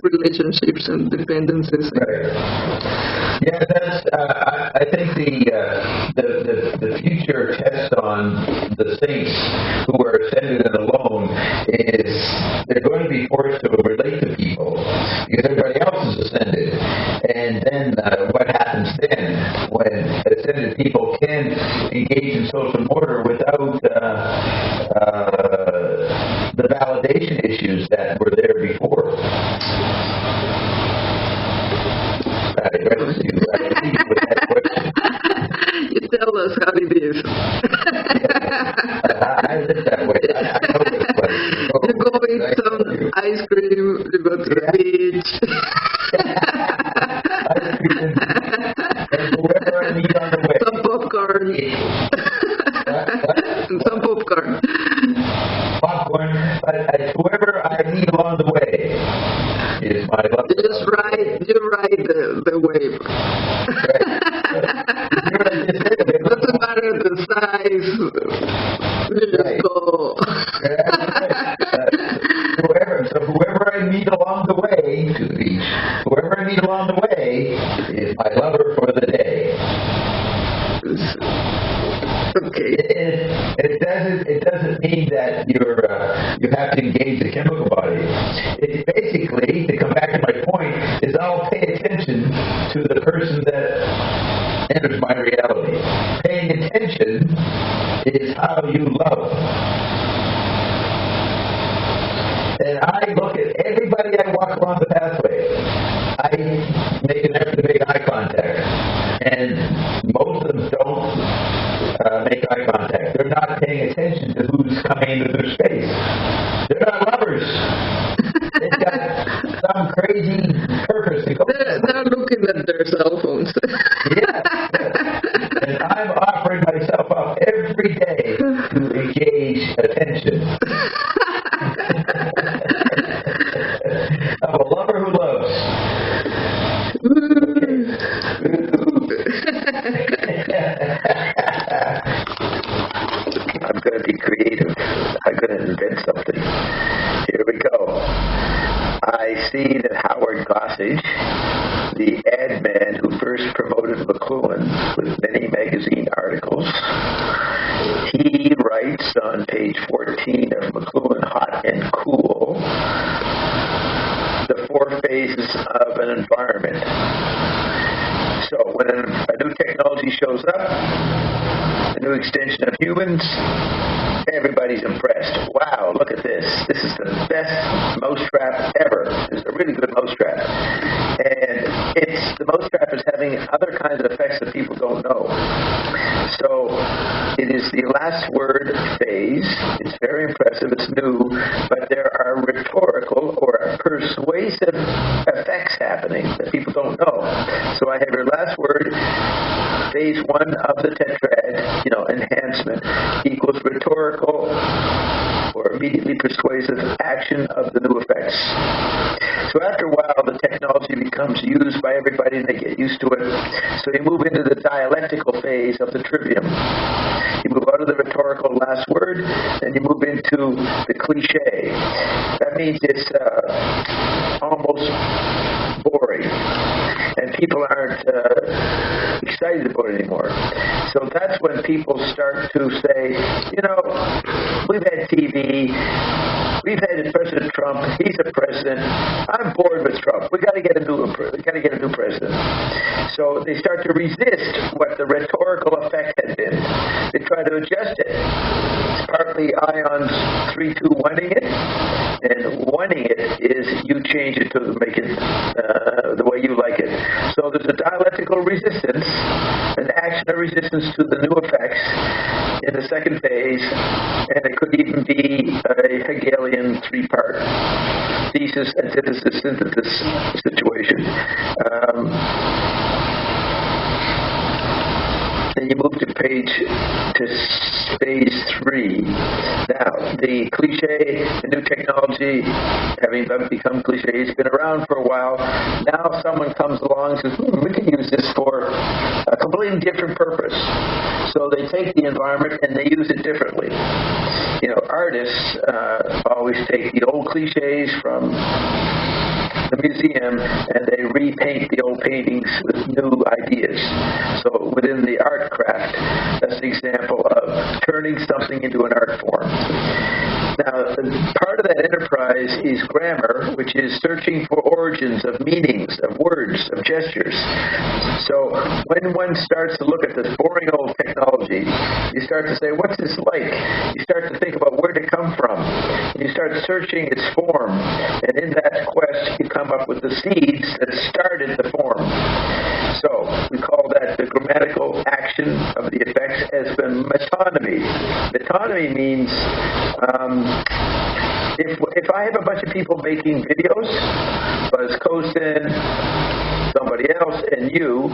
relationships and dependencies. Right. Yeah, that's. I think the future test on the saints who are ascended and alone is they're going to be forced to relate to people because everybody else is ascended. And then what happens then when ascended people can engage in social order without the validation issues that were there before? You tell us how it is. I live that way. I know this place. You go eat some ice cream, you go to the beach. Ice cream and whoever I meet on the way. Some popcorn. Some popcorn. Popcorn, but whoever I meet along the way is my love. You ride the wave. Right. It doesn't matter the size. You just go. Whoever I meet along the way to the beach, whoever I meet along the way is my lover for the day. Okay. It doesn't mean that you have to engage the chemical body. It's basically, to come back to my point, is I'll pay attention to the person that enters my reality. Paying attention is how you love. And I look at everybody I walk along the pathway. I make an effort to make eye contact. And most of them don't make eye contact. They're not paying attention to who's coming into their space. They're not lovers. They've got some crazy purpose to go. They're looking at their cell phones. Yes. And I'm offering myself up every day to engage attention. I'm a lover who loves. I'm going to be creative. I'm going to invent something. Here we go. I see that Howard Gossage, the ad man who first promoted McLuhan, many magazine articles. He writes on page 14 of McLuhan Hot and Cool the 4 phases of an environment. So when a new technology shows up, a new extension of humans, everybody's impressed. Wow, look at this. This is the best mousetrap ever. It's a really good mousetrap. And the mousetrap is having other kinds of effects that people don't know. So it is the last word phase. It's very impressive. It's new. But there are rhetorical or persuasive effects happening that people don't know. So I have your last word, phase 1 of the tetrad, enhancement, equals rhetorical or immediately persuasive action of the new effects. So after a while, the technology becomes used by everybody and they get used to it. So you move into the dialectical phase of the trivium. You move out of the rhetorical last word, and you move into the cliche. That means it's almost boring, and people aren't excited about it anymore. So that's when people start to say, we've had TV, we've had President Trump, he's a president, I'm bored with Trump, we got to get a new president. So they start to resist what the rhetorical effect had been. They try to adjust it. It's partly ions 3-2-1-ing it, and 1-ing it is you change it to make it the way you like it. So there's a dialectical resistance, an action of resistance to the new effects in the second phase, and it could even be a Hegelian 3-part thesis, antithesis, synthesis situation. Then you move to phase 3. Now, the cliche, the new technology, having become cliche, has been around for a while. Now someone comes along and says, we can use this for a completely different purpose. So they take the environment and they use it differently. Artists always take the old cliches from the museum and they repaint the old paintings with new ideas. So within the art craft, that's the example of turning something into an art form. Now, part of that enterprise is grammar, which is searching for origins of meanings, of words, of gestures. So when one starts to look at this boring old technology, you start to say, what's this like? You start to think about where it come from. You start searching its form, and in that quest, you come up with the seeds that started the form. So we call that the grammatical action of the effects as the metonymy. Metonymy means if I have a bunch of people making videos, Buzz Cosin, somebody else, and you,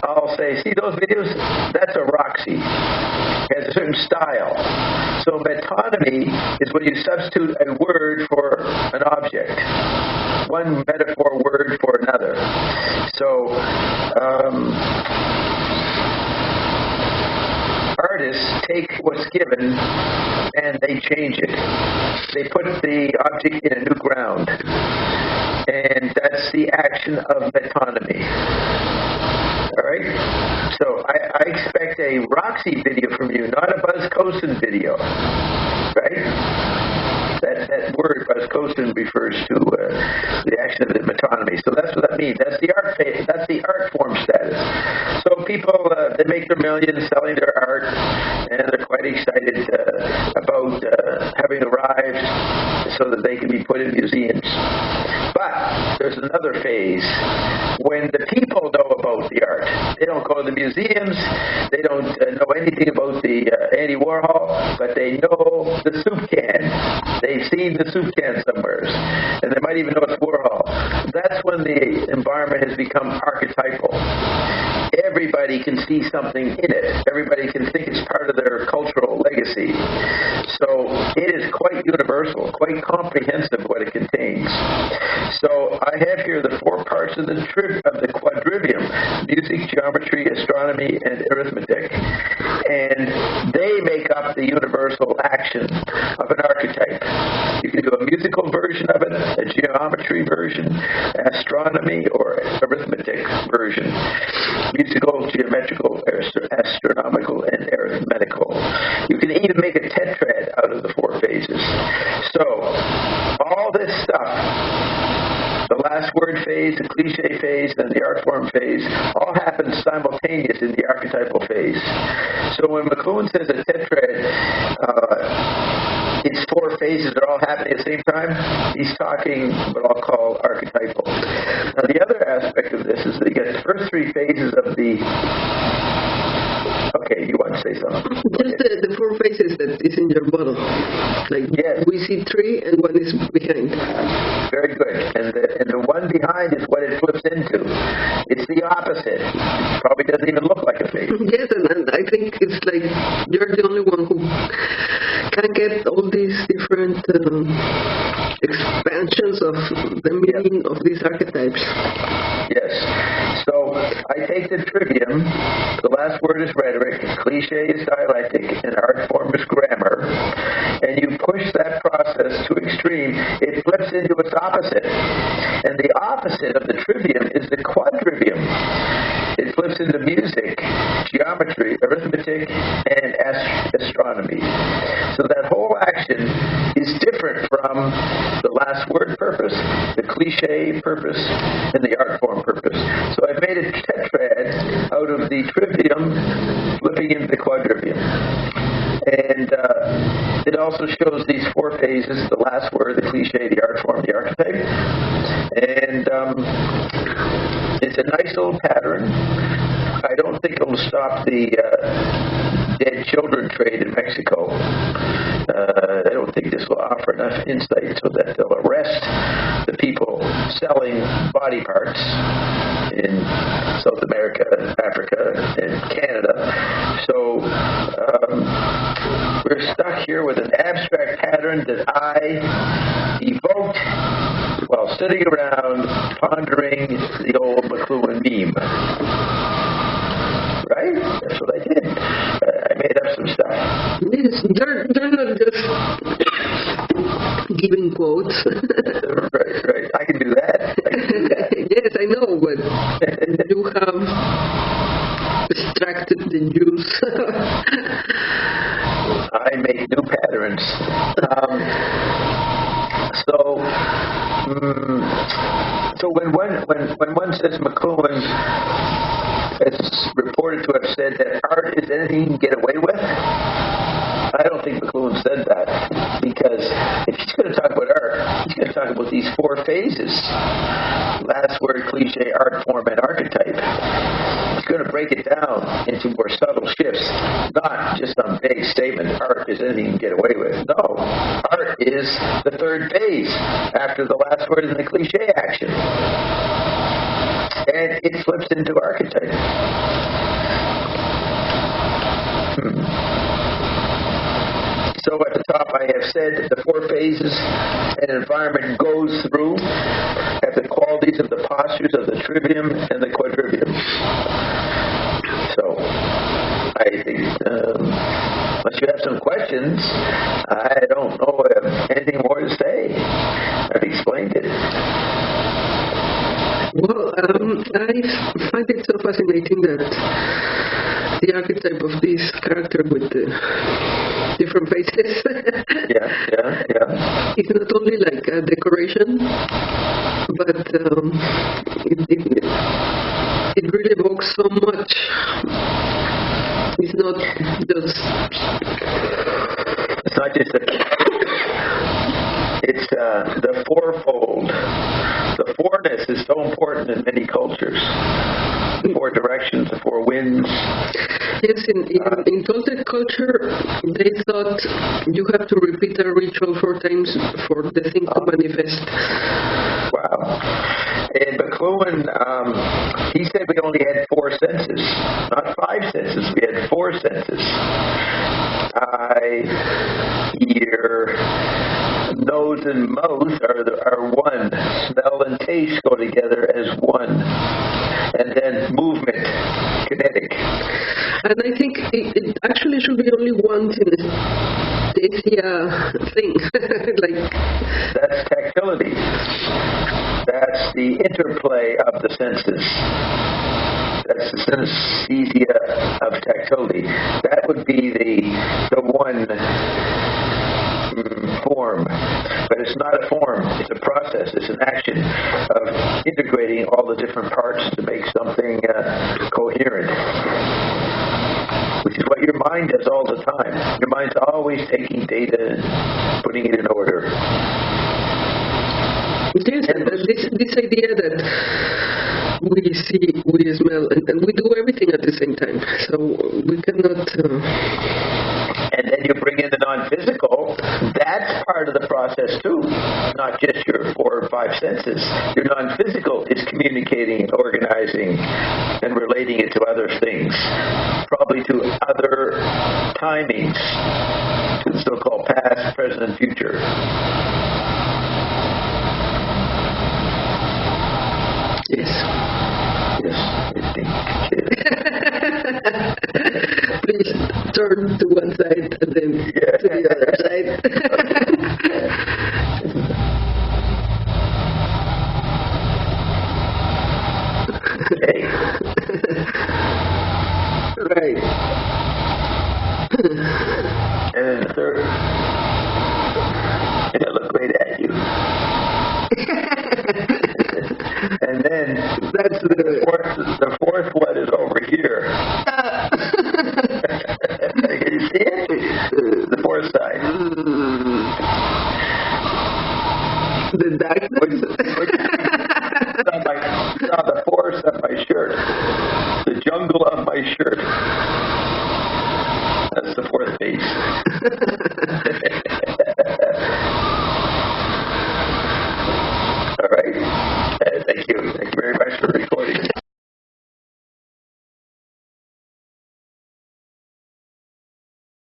I'll say, see those videos? That's a Roxy. It has a certain style. So metonymy is when you substitute a word for an object. One metaphor word for another. So artists take what's given and they change it. They put the object in a new ground. And that's the action of metonymy. All right? So I expect a Roxy video from you, not a Buzz Cosin video. Right? That word, Buzz Cosin, refers to the action of the metonymy. So that's what that means. That's the art phase. That's the art form status. So people, they make their millions selling their art, and they're quite excited about having arrived so that they can be put in museums. But there's another phase when the people know about the art. They don't go to the museums. They don't know anything about the Andy Warhol, but they know the soup can. They've seen the soup can somewhere, and they might even know it's Warhol. That's when the environment has become archetypal. Everybody can see something in it. Everybody can think it's part of their cultural legacy. So it is quite universal, quite comprehensive what it contains. So I have here the 4 parts of the quadrivium: music, geometry, astronomy, and arithmetic. And they make up the universal action of an archetype. You can can do a musical version of it, a geometry version, astronomy, or arithmetic version. Musical, geometrical, astronomical, and arithmetical. You can even make a tetrad out of the 4 phases. So, all this stuff, the last word phase, the cliche phase, and the art form phase, all happen simultaneous in the archetypal phase. So when McLuhan says a tetrad, its 4 phases are all happening at the same time, he's talking what I'll call archetypal. Now the other aspect of this is that you get the first 3 phases of the... Okay, you want to say something? Just the 4 phases that is in your bottle. Like, yes. We see 3 and 1 is behind. Very good. And the one behind is what it flips into. It's the opposite. It probably doesn't even look like a phase. Yes, and I think it's like you're the only one who can get all these different expansions of the meaning of these archetypes. Yes. So I take the trivium, the last word is rhetoric, cliche is dialectic, and art form is grammar, and you push that process to extreme, it flips into its opposite. And the opposite of the trivium is the quadrivium. It flips into music, geometry, arithmetic, and astronomy. So that whole action is different from the last word purpose, the cliche purpose, and the art form purpose. So I've made a tetrad out of the trivium flipping into the quadrivium. And it also shows these 4 phases, the last word, the cliche, the art form, the archetype. And it's a nice little pattern. I don't think it'll stop the dead children trade in Mexico. I don't think this will offer enough insight so that they'll arrest the people selling body parts in South America, Africa, and Canada. So we're stuck here with an abstract pattern that I evoked while sitting around pondering the old McLuhan meme. Right? That's what I did. I made up some stuff. Yes, they're not just giving quotes. Right. I can do that. Yes, I know, but you have extracted the juice. I make new patterns. So when one says McLuhan is reported to have said that art is anything you can get away with, I don't think McLuhan said that, because if he's going to talk about art, he's going to talk about these 4 phases: last word, cliche, art form, and archetype. He's going to break it down into more subtle shifts, not just some vague statement, art is anything you can get away with. No, art is the 3rd phase after the last word in the cliche action. And it flips into archetype. So at the top I have said the 4 phases an environment goes through have the qualities of the postures of the trivium and the quadrivium. So I think unless you have some questions, I don't know anything more to say. I've explained it. Well, I find it so fascinating that the archetype of this character with the different faces it's not only like a decoration, but it really evokes so much. It's not just it's the fourfold. The fourness is so important in many cultures. The 4 directions, the 4 winds. Yes, in Toltec culture, they thought you have to repeat a ritual 4 times for the thing to manifest. Wow. And McLuhan, he said we only had 4 senses, not 5 senses. We had 4 senses. Eye, ear, nose and mouth are one. Smell and taste go together as one. And then movement, kinetic. And I think it actually should be only one synesthesia thing. Like, that's tactility. That's the interplay of the senses. That's the synesthesia of tactility. That would be the one form. But it's not a form. It's a process. It's an action of integrating all the different parts to make something coherent. Which is what your mind does all the time. Your mind's always taking data and putting it in order. Yes, and this idea that we see, we smell, and we do everything at the same time. So we cannot... And then you bring in the non-physical. That's part of the process too. Not just your 4 or 5 senses. Your non-physical is communicating and organizing and relating it to other things. Probably to other timings. To the so-called past, present, and future. Yes. Yes, I think. Please turn to one side and then to the other side. Okay. Right. And then the third. And I look right at you. And then That's the fourth one is over here. Can you see it? The fourth side. the darkness. It's on the forest of my shirt. The jungle of my shirt. That's the fourth base.